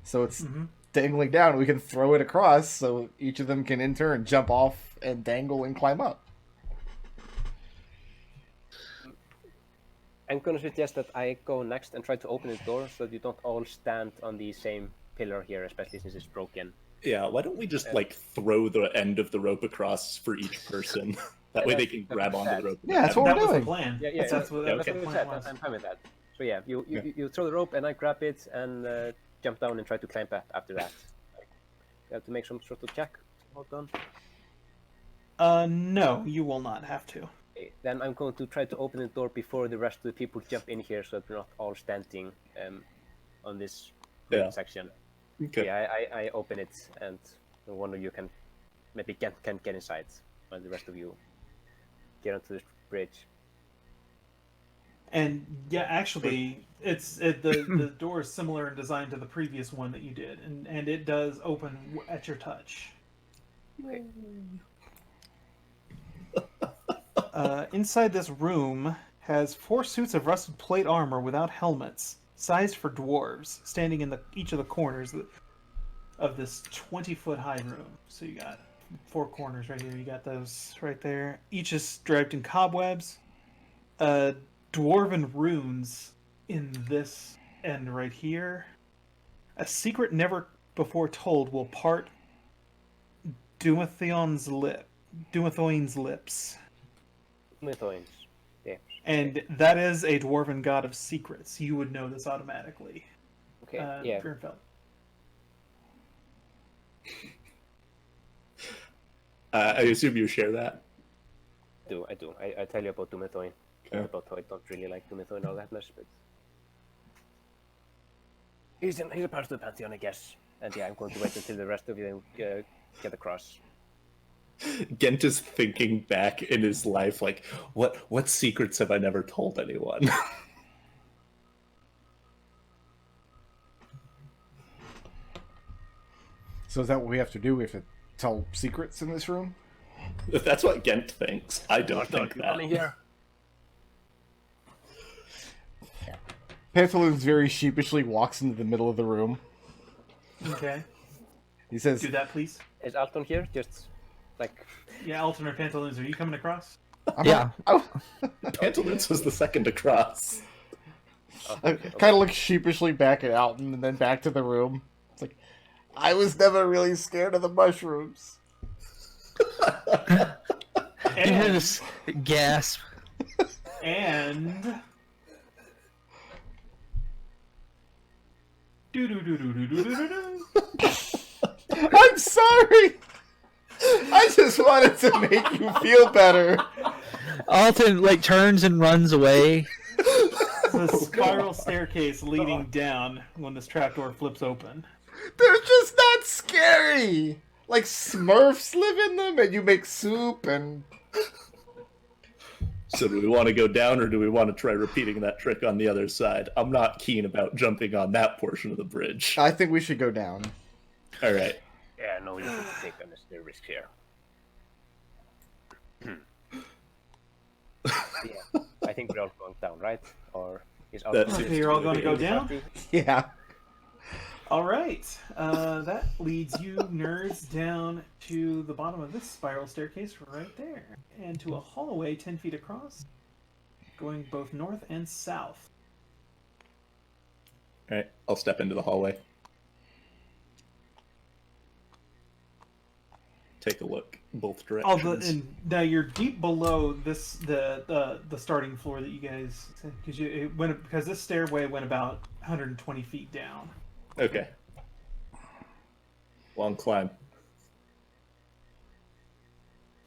So it's dangling down. We can throw it across so each of them can in turn jump off and dangle and climb up. I'm gonna suggest that I go next and try to open the door so that you don't all stand on the same pillar here, especially since it's broken. Yeah, why don't we just like throw the end of the rope across for each person? That way they can grab onto the rope. Yeah, that's what That we're was the doing. plan. Yeah, That's what that's the what we plan said. was. I'm fine with that. So yeah, you throw the rope and I grab it and jump down and try to climb up after that. You have to make some sort of check. Hold on. No, you will not have to. Okay, then I'm going to try to open the door before the rest of the people jump in here, so that we're not all standing on this section. Okay. Yeah, I open it, and one of you can maybe can get inside, while the rest of you get onto this bridge. And yeah, actually, the door is similar in design to the previous one that you did, and it does open at your touch. Inside this room has 4 suits of rusted plate armor without helmets, sized for dwarves, standing in each of the corners. of this 20-foot high room. So you got 4 corners right here. You got those right there. Each is draped in cobwebs. Dwarven runes in this end right here. A secret never before told will part Dumathoin's lips. Mythoins. Yeah. And that is a dwarven god of secrets. You would know this automatically. Okay. Yeah. Grimfeld. I assume you share that. I do. I tell you about Dumathoin. Okay. About how I don't really like Dumathoin all that much, but he's a part of the Pantheon, I guess. And yeah, I'm going to wait until the rest of you get across. Gent is thinking back in his life, like, what secrets have I never told anyone? So is that what we have to do? We have to tell secrets in this room? If that's what Gent thinks, I don't think that. Here. Pantaloons very sheepishly walks into the middle of the room. Okay. He says, Do that, please. Is Alton here? Just like Yeah, Alton or Pantaloons, are you coming across? Yeah. Pantaloons was the second across. Kind of looks sheepishly back at Alton and then back to the room. It's like, I was never really scared of the mushrooms. You hear this gasp. And I'm sorry! I just wanted to make you feel better. Alton like turns and runs away. the spiral staircase leading down when this trapdoor flips open. They're just not scary! Like Smurfs live in them and you make soup and... So do we want to go down, or do we want to try repeating that trick on the other side? I'm not keen about jumping on that portion of the bridge. I think we should go down. All right. yeah, no, you should take unnecessary risk here. Yeah, I think we're all going down, right? Or is That Alton? seems Okay, you're all going to go down? Yeah. All right. That leads you nerds down to the bottom of this spiral staircase right there, and to a hallway 10 feet across, going both north and south. All right. I'll step into the hallway. Take a look both directions. And now you're deep below this the starting floor that you guys, because this stairway went about 120 feet down. Okay. Long climb.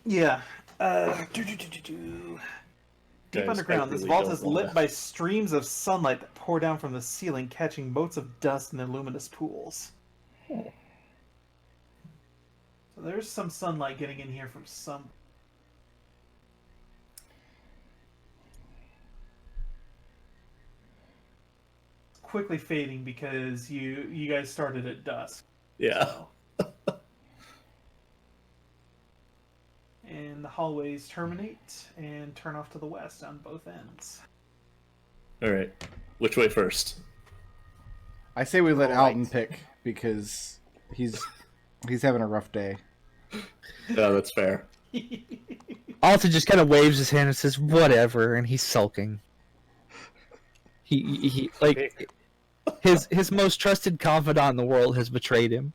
Yeah. Deep Guys, underground, I this really vault don't is lit wanna- by streams of sunlight that pour down from the ceiling, catching motes of dust in the luminous pools. Oh. So there's some sunlight getting in here from some. Quickly fading because you guys started at dusk. Yeah. And the hallways terminate and turn off to the west on both ends. All right. Which way first? I say we let All right. Alton pick because he's having a rough day. No, that's fair. Alton just kind of waves his hand and says, "Whatever," and he's sulking. He like his most trusted confidant in the world has betrayed him.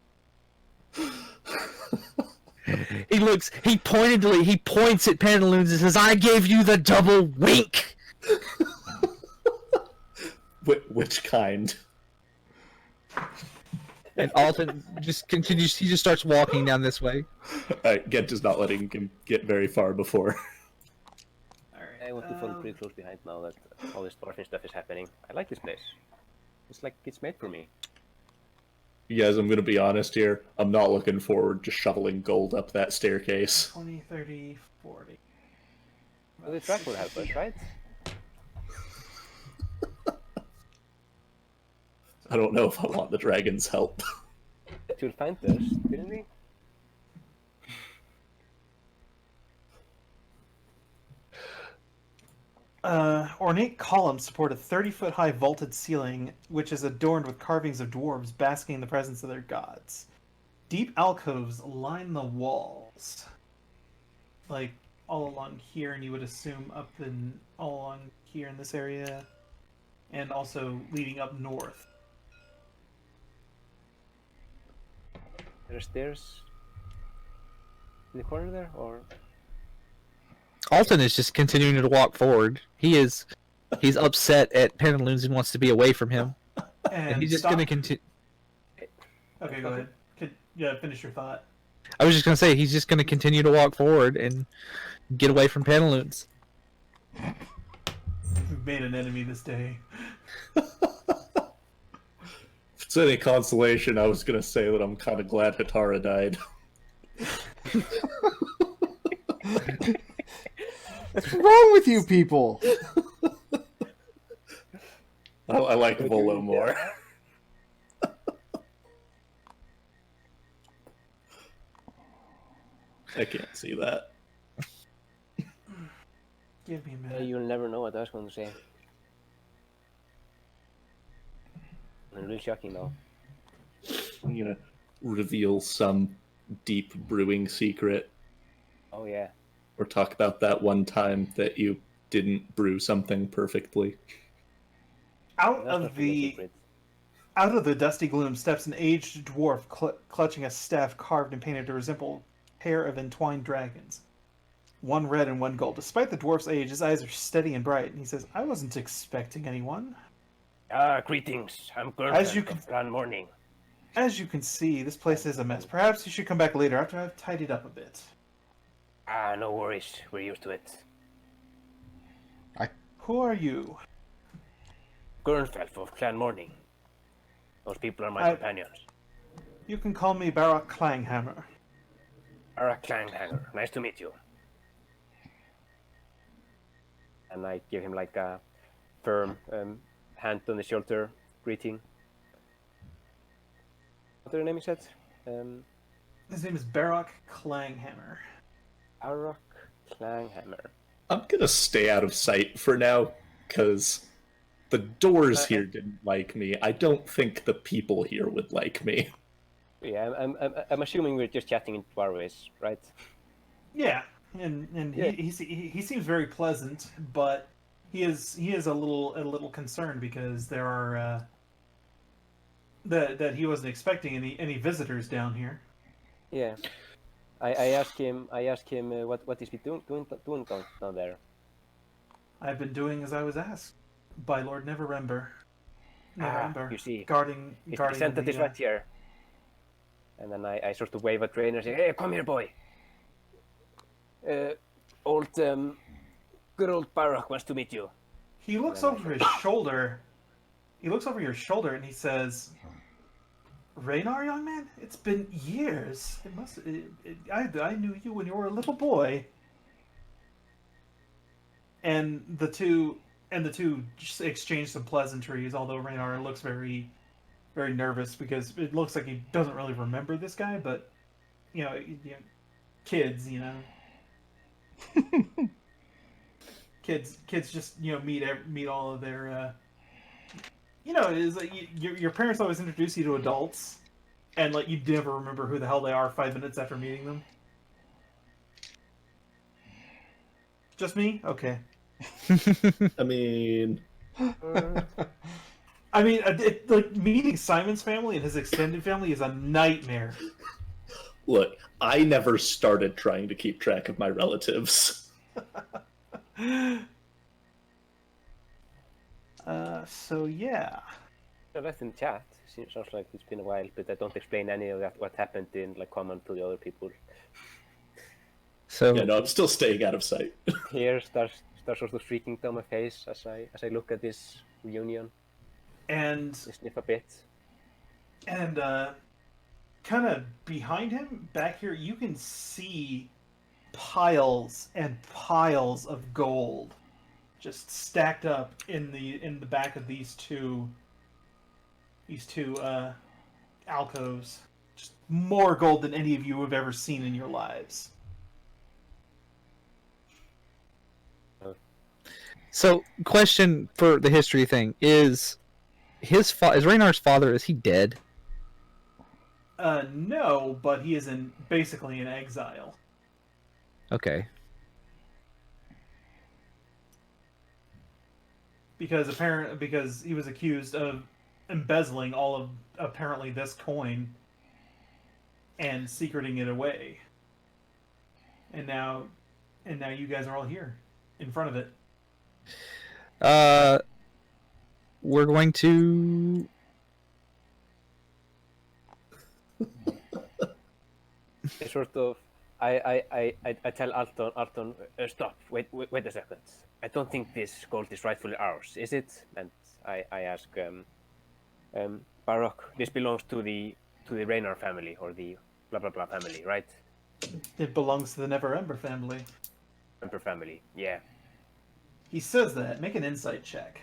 He points at Pantaloons and says, "I gave you the double wink." Which kind? And Alton just continues. He just starts walking down this way. Gent is not letting him get very far before. I want to follow pretty close behind now that all this dwarfing stuff is happening. I like this place. It's like it's made for me. You guys, I'm going to be honest here. I'm not looking forward to shoveling gold up that staircase. 20, 30, 40. Well, the track will help us, right? I don't know if I want the dragon's help. You'll find us, didn't we? Ornate columns support a 30-foot high vaulted ceiling, which is adorned with carvings of dwarves basking in the presence of their gods. deep alcoves line the walls, like all along here, and you would assume up in all along here in this area, and also leading up north. There are stairs in the corner there, or Alton is just continuing to walk forward. He's upset at Pantaloons and wants to be away from him. And he's just stop. going to continue. Okay, go ahead. Yeah, finish your thought. I was just going to say he's just going to continue to walk forward and get away from Pantaloons. We've made an enemy this day. If it's any consolation, I was gonna say that I'm kind of glad Hetara died. What's wrong with you people? I like Volo more. I can't see that. Give me a minute. you'll never know what I was going to say. Really shocking though. I'm gonna reveal some deep brewing secret, Oh yeah. or talk about that one time that you didn't brew something perfectly. Out That's of not really a the secret. Out of the dusty gloom steps an aged dwarf clutching a staff carved and painted to resemble a pair of entwined dragons. One red and one gold. Despite the dwarf's age, his eyes are steady and bright, and he says, I wasn't expecting anyone. Greetings. I'm As you Gurkhan can- of Clan Morning. As you can see, this place is a mess. Perhaps you should come back later after I've tidied up a bit. No worries. We're used to it. Who are you? Gurnfelf of Clan Morning. Those people are my I- companions. You can call me Barak Clanghammer. Ara Clanghanger. Nice to meet you. And I give him like a firm hand on the shoulder greeting. What's your name, you said? His name is Barak Clanghammer. Arak Clanghammer. I'm gonna stay out of sight for now, because the doors here didn't like me. I don't think the people here would like me. Yeah, I'm assuming we're just chatting in Dwarves, right? Yeah, and Yeah. he seems very pleasant, but he is a little concerned because there are that he wasn't expecting any visitors down here. Yeah. I asked him what is he doing down there. I've been doing as I was asked by Lord Neverember. Neverember, you see. guarding His the, representative is right here. And then I sort of wave at Rainer and say, hey, come here, boy. Good old Barak wants to meet you. He looks over his shoulder. He looks over your shoulder and he says, "Raynar, young man, it's been years. I knew you when you were a little boy." And the two just exchange some pleasantries. Although Raynar looks very, very nervous because it looks like he doesn't really remember this guy. But kids, kids just meet all of their. It is like your parents always introduce you to adults, and like you never remember who the hell they are 5 minutes after meeting them. Just me? Okay. I mean, Like meeting Simon's family and his extended family is a nightmare. look, I never started trying to keep track of my relatives. So yeah. So let's in chat. Sounds like it's been a while, but I don't explain any of that. What happened in like common to the other people. So Yeah, no, I'm still staying out of sight. Here starts sort of streaking down my face as I look at this reunion. And I sniff a bit. And kind of behind him, back here, you can see piles and piles of gold just stacked up in the back of these two alcoves. Just more gold than any of you have ever seen in your lives. So, question for the history thing is Raynar's father, is he dead? No, but he is basically in exile. Okay. Because he was accused of embezzling all of apparently this coin and secreting it away. And now you guys are all here in front of it. We're going to. Sort of. I tell Alton, stop. Wait a second. I don't think this gold is rightfully ours, is it? And I ask, Baroque, this belongs to the Raynar family or the blah blah blah family, right? It belongs to the Never Ember family. Ember family, yeah. He says that. Make an insight check.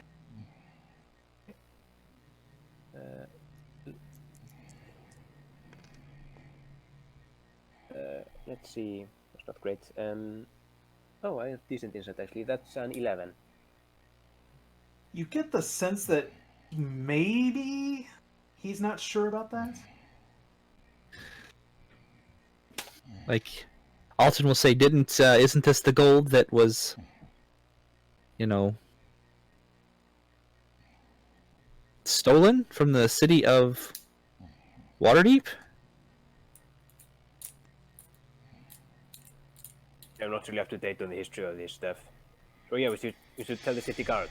Let's see. That's not great. Oh, I have decent insight actually. That's an 11. You get the sense that maybe he's not sure about that. Like, Alton will say, isn't this the gold that was, stolen from the city of Waterdeep? I'm not really up to date on the history of this stuff. So yeah, we should tell the city guard.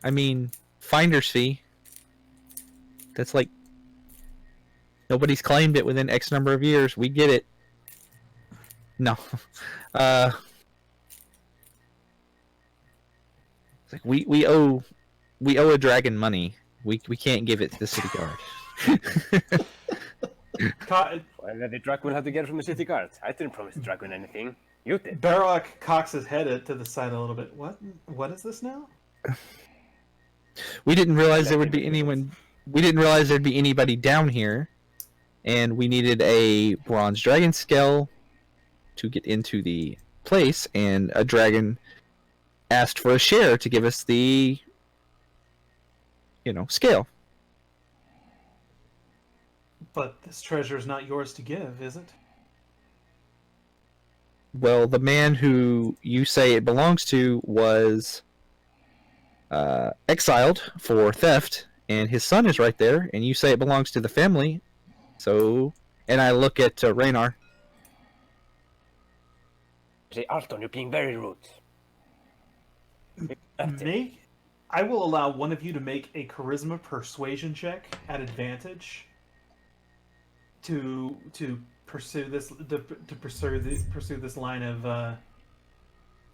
I mean, finder's fee. That's like, nobody's claimed it within X number of years. We get it. No. It's like we owe a dragon money. We can't give it to the city guard. Well, the dragon will have to get it from the city guard. I didn't promise the dragon anything. You did. Baroque cocks his head to the side a little bit. What is this now? We didn't realize there would be anyone. We didn't realize there'd be anybody down here, and we needed a bronze dragon scale to get into the place, and a dragon asked for a share to give us the, scale. But this treasure is not yours to give, is it? Well, the man who you say it belongs to was exiled for theft, and his son is right there, and you say it belongs to the family. So, and I look at Raynar. Say, Alton, you're being very rude. I will allow one of you to make a charisma persuasion check at advantage to pursue this pursue this line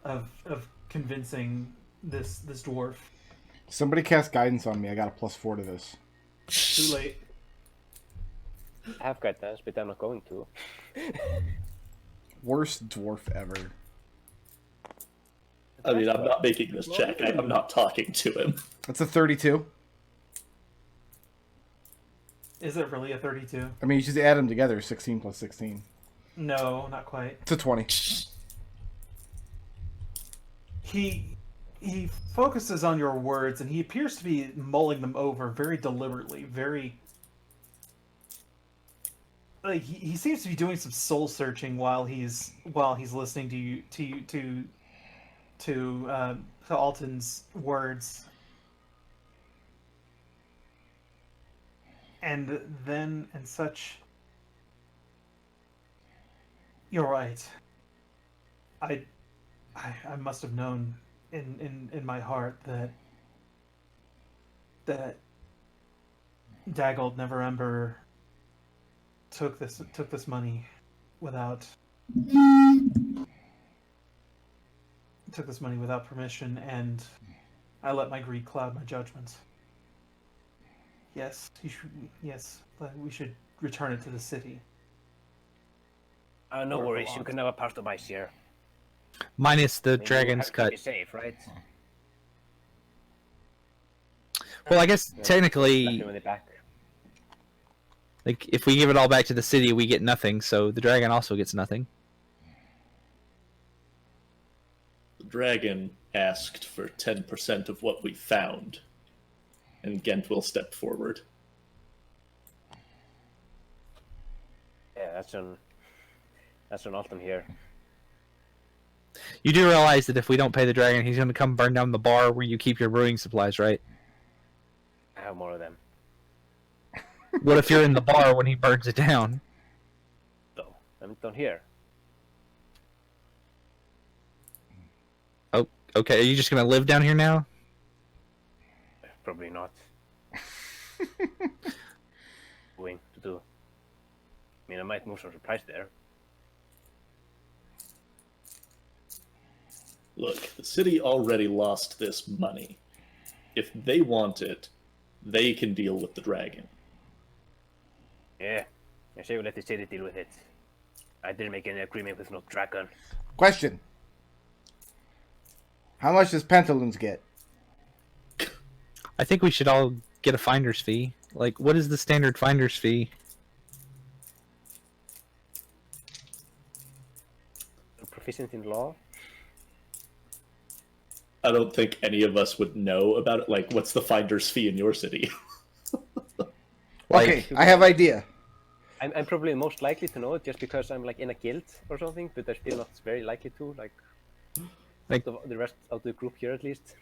of convincing this dwarf. Somebody cast guidance on me. I got a +4 to this. Too late. I have guidance, but I'm not going to. Worst dwarf ever. I mean, I'm not making this check. I'm not talking to him. That's a 32. Is it really a 32? I mean, you just add them together. 16 plus 16. No, not quite. It's a 20. He focuses on your words, and he appears to be mulling them over very deliberately, very. Like he seems to be doing some soul searching while he's listening to Alton's words, and then and such. You're right. I must have known in my heart that Daggold Never Ember took this money without permission, and I let my greed cloud my judgment. Yes, we should return it to the city. No worries, you can have a part of my share. Minus the I mean, dragon's you have to cut. be safe, right? Well, I guess technically, Back in the back. like, if we give it all back to the city, we get nothing, so the dragon also gets nothing. The dragon asked for 10% of what we found, and Gent will step forward. that's an Alton here. You do realize that if we don't pay the dragon, he's going to come burn down the bar where you keep your brewing supplies, right? I have more of them. What if you're in the bar when he burns it down? So I'm down here. Oh, okay. Are you just going to live down here now? Probably not. Going to do. I mean, I might move some supplies there. Look, the city already lost this money. If they want it, they can deal with the dragon. Yeah, I say we let the city deal with it. I didn't make any agreement with no dragon. Question. How much does Pantaloons get? I think we should all get a finder's fee. Like, what is the standard finder's fee? Proficient in law? I don't think any of us would know about it. Like, what's the finder's fee in your city? Okay, I have idea. I'm probably most likely to know it just because I'm like in a guild or something, but I'm still not very likely to. Like the rest of the group here at least.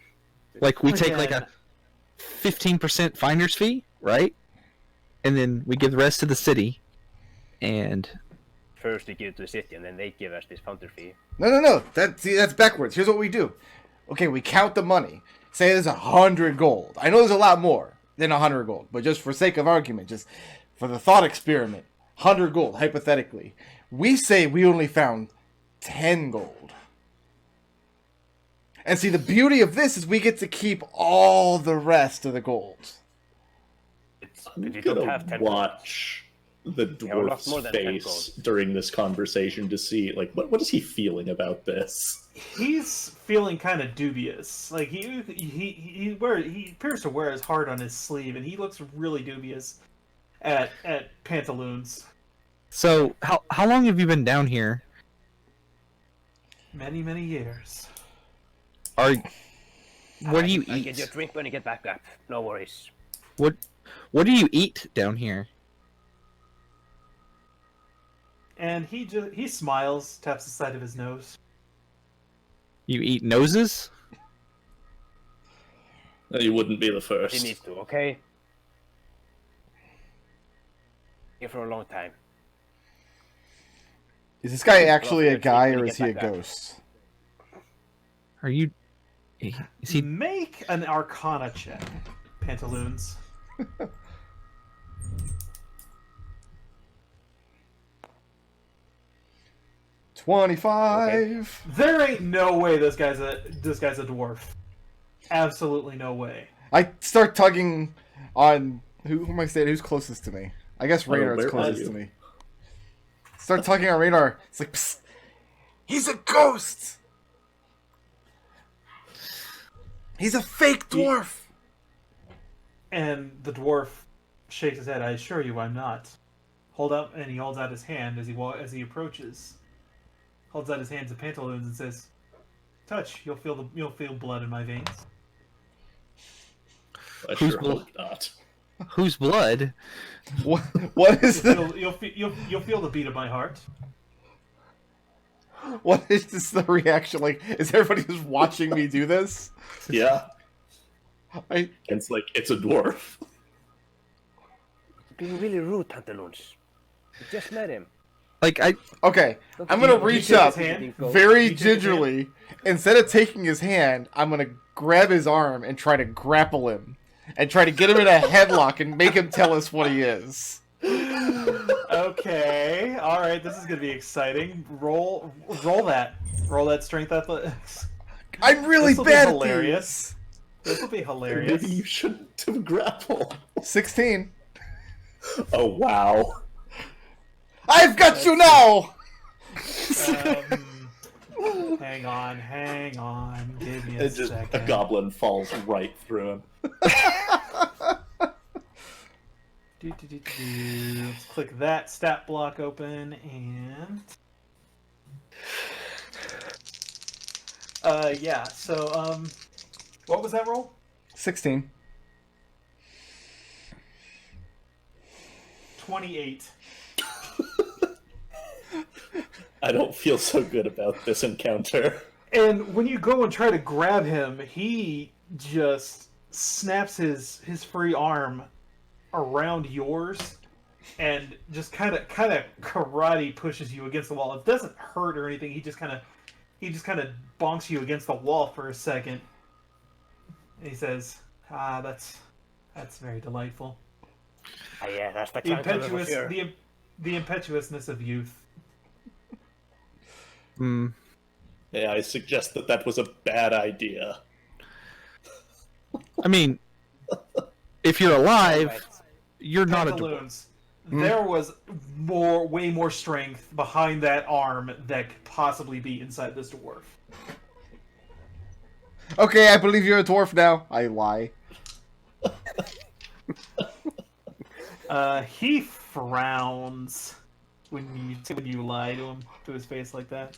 Like, we take like a 15% finder's fee, right? And then we give the rest to the city. And First we give it to the city, and then they give us this founder fee. No. That's backwards. Here's what we do. Okay, we count the money. Say there's 100 gold. I know there's a lot more than 100 gold, but just for sake of argument, just for the thought experiment, 100 gold, hypothetically. We say we only found 10 gold. And see, the beauty of this is we get to keep all the rest of the gold. But you don't have 10 watch the dwarf's more than 10 face gold. during this conversation to see, like, what is he feeling about this? He's feeling kind of dubious. Like he appears to wear his heart on his sleeve, and he looks really dubious at Pantaloons. so, how long have you been down here? Many years. What do you I get your eat? drink when you get back up. No worries. What do you eat down here? And he smiles, taps the side of his nose. You eat noses? You wouldn't be the He first. needs to, okay? Here for a long time. Is this guy actually a Well, guy when or you is he a get back up. ghost? Are you... Is he... Make an Arcana check, Pantaloons. $25. There ain't no way this guy's a dwarf. Absolutely no way. I start tugging on who am I saying? Who's closest to me? I guess Raynard's where are closest you? to me. Start tugging on Raynard. It's like, psst, he's a ghost. He's a fake dwarf. And the dwarf shakes his head. I assure you, I'm not. Hold up, and he holds out his hand as he approaches. Holds out his hand to Pantaloons and says, "Touch. You'll feel blood in my veins." I Who's sure hope not. Whose blood? What is the You'll feel the beat of my heart. what is this the reaction like? Is everybody just watching me do this? Yeah. I It's like, it's a dwarf. Being really rude, Pantaloons. You just met him. Like, okay. I'm gonna reach take up his hand? very You take his gingerly. Instead of taking his hand, I'm gonna grab his arm and try to grapple him, and try to get him in a headlock and make him tell us what he is. Okay. All right. This is gonna be exciting. Roll that. Roll that strength athletics. I'm really This'll be bad at hilarious. This will be hilarious. Maybe you shouldn't have grappled. these. 16. Oh, wow. I've got you now. Hang on. Give me a It's just second. a goblin falls right through him. Let's click that stat block open and yeah. So what was that roll? 16. 28. I don't feel so good about this encounter. And when you go and try to grab him, he just snaps his free arm around yours and just kind of karate pushes you against the wall. It doesn't hurt or anything. He just kind of bonks you against the wall for a second. And he says, that's very delightful. Yeah, that's the The impetuousness of youth. Yeah, I suggest that was a bad idea. I mean, if you're alive, you're not a dwarf. Pantaloons. There was way more strength behind that arm that could possibly be inside this dwarf. Okay, I believe you're a dwarf now. I lie. He frowns when you lie to him, to his face like that.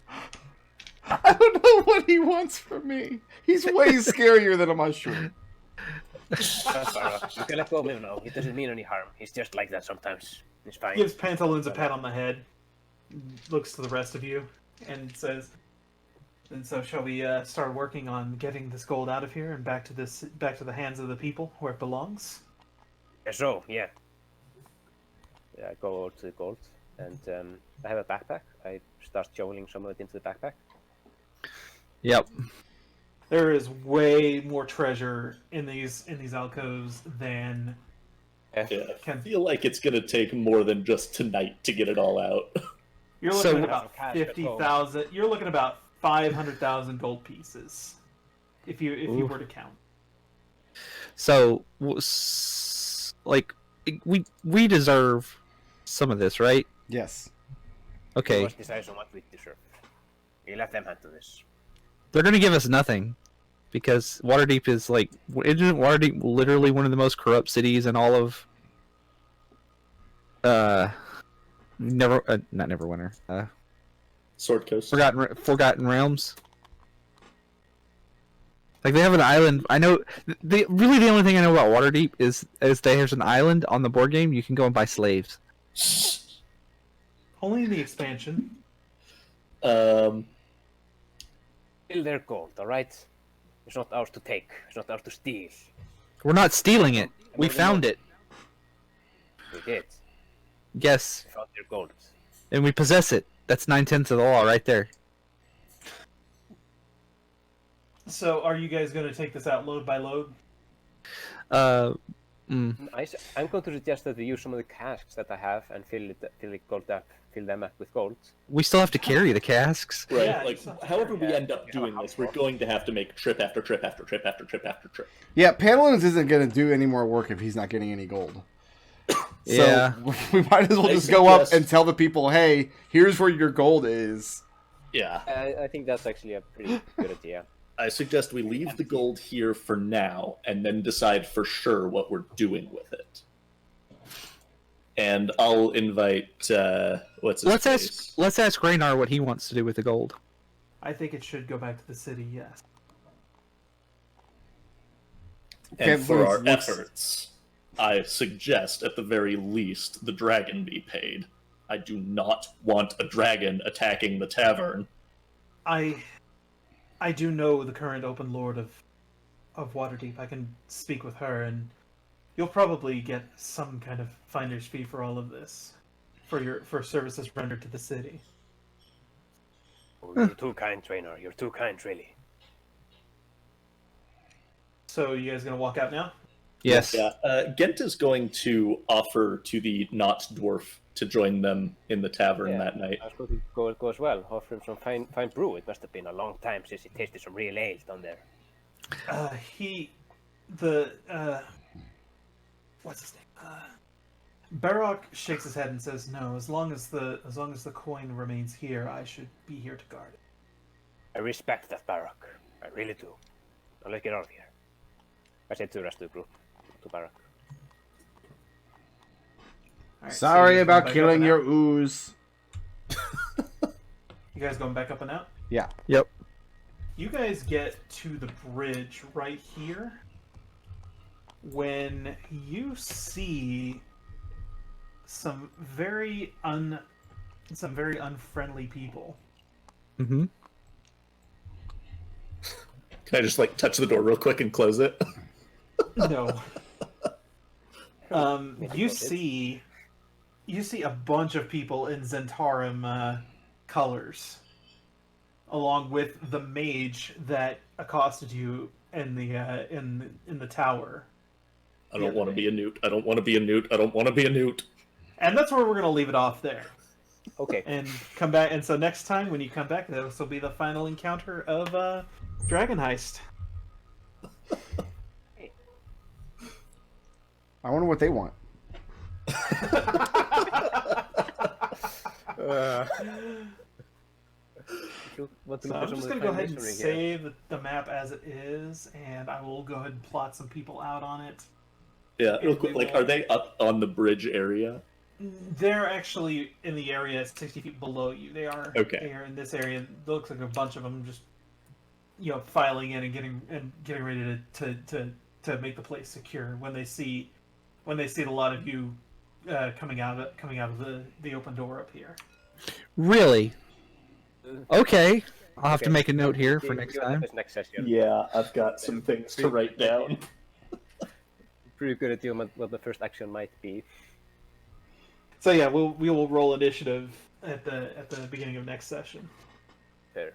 I don't know what he wants from me. He's way scarier than a mushroom. You can let go of him now. It doesn't mean any harm. He's just like that sometimes. It's fine. Gives Pantaloons a pat on the head, looks to the rest of you, and says, "And so, shall we start working on getting this gold out of here and back to the hands of the people where it belongs?" So, yeah. I go over to the gold, and I have a backpack. I start shoveling some of it into the backpack. Yep. There is way more treasure in these alcoves than Yeah, I feel like it's gonna take more than just tonight to get it all out. you're So- looking at about 50,000. You're looking at about 500,000 gold pieces, if you were to count. So, like, we deserve some of this, right? Yes. Okay. Okay. Must decide on what we deserve. You let them handle this. They're gonna give us nothing, because Waterdeep is like, isn't Waterdeep literally one of the most corrupt cities in all of not Neverwinter, Sword Coast. Forgotten Realms. Like, they have an island. I know. The only thing I know about Waterdeep is there's an island on the board game. You can go and buy slaves. Only in the expansion. Still their gold, alright? It's not ours to take. It's not ours to steal. We're not stealing it. We found it. We did. Yes, We found their gold. and we possess it. That's 9/10 of the law right there. So, are you guys going to take this out load by load? I'm going to suggest that we use some of the casks that I have and fill them up with gold. We still have to carry the casks. Right, Yeah, like, it's not however we fair. end up doing this, we're going to have to make trip after trip after trip after trip after trip. Yeah, Pantaloons isn't going to do any more work if he's not getting any gold. Yeah. So we might as well I just go up suggest- and tell the people, hey, here's where your gold is. Yeah. I think that's actually a pretty good idea. I suggest we leave the gold here for now, and then decide for sure what we're doing with it. And I'll invite what's his face? Let's ask Raynar what he wants to do with the gold. I think it should go back to the city, yes. And for our Pantaloons looks- efforts, I suggest at the very least the dragon be paid. I do not want a dragon attacking the tavern. I do know the current open lord of Waterdeep. I can speak with her, and you'll probably get some kind of finder's fee for all of this, for services rendered to the city. Oh, you're too kind, trainer. You're too kind, really. So you guys gonna walk out now? Yes. Yeah, Gent is going to offer to the not dwarf to join them in the tavern that night. I was going to go as well. Offer him some fine brew. It must have been a long time since he tasted some real ale down there. What's his name? Barrock shakes his head and says, "No. As long as the coin remains here, I should be here to guard it." I respect that, Barak. I really do. Now let's get out of here. I said to the rest of the group, to Barak. All right, so Sorry you guys going about back killing up and your out? ooze. You guys going back up and out? Yeah. Yep. You guys get to the bridge right here when you see some very some very unfriendly people. Mm-hmm. Can I just like touch the door real quick and close it? No. You see a bunch of people in Zentarum colors, along with the mage that accosted you in the tower. I don't want to be a newt. I don't want to be a newt. I don't want to be a newt. And that's where we're gonna leave it off there. Okay. And come back. And so next time when you come back, this will be the final encounter of Dragon Heist. I wonder what they want. You want to So look I'm for just some gonna of go ahead and masonry here. save the map as it is, and I will go ahead and plot some people out on it. Yeah, real And quick. we Like, will- are they up on the bridge area? They're actually in the area 60 feet below you. They are. Okay. They are in this area. It looks like a bunch of them just, filing in and getting ready to make the place secure when they see a lot of you coming out of the open door up here. Really? Okay. I'll have to Okay. make a note here for You next will have time. this next session. Yeah, I've got some things to write down. Pretty good at what the first action might be. So yeah, we will roll initiative at the beginning of next session. There.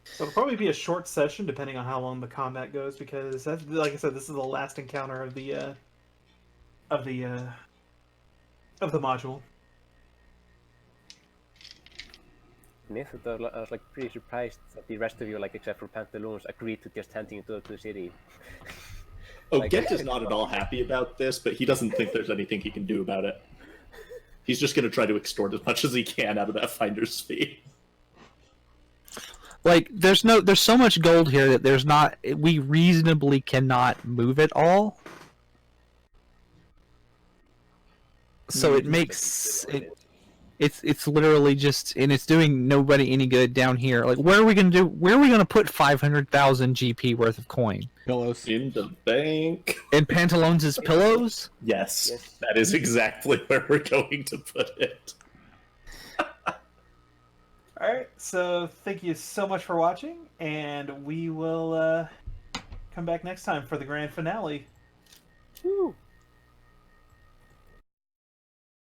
So it'll probably be a short session depending on how long the combat goes, because that's, like I said, this is the last encounter of the module. I was like pretty surprised that the rest of you, like except for Pantaloons, agreed to just handing it over to the city. Oh, Like- Gent is not at all happy about this, but he doesn't think there's anything he can do about it. He's just going to try to extort as much as he can out of that finder's fee. Like, there's so much gold here that we reasonably cannot move it all. So it makes it. It's literally just, and it's doing nobody any good down here. Like, where are we gonna put 500,000 GP worth of coin? Pillows. In the bank. And Pantaloons' pillows? Yes, Yes. that is exactly where we're going to put it. Alright, so thank you so much for watching, and we will come back next time for the grand finale. Woo!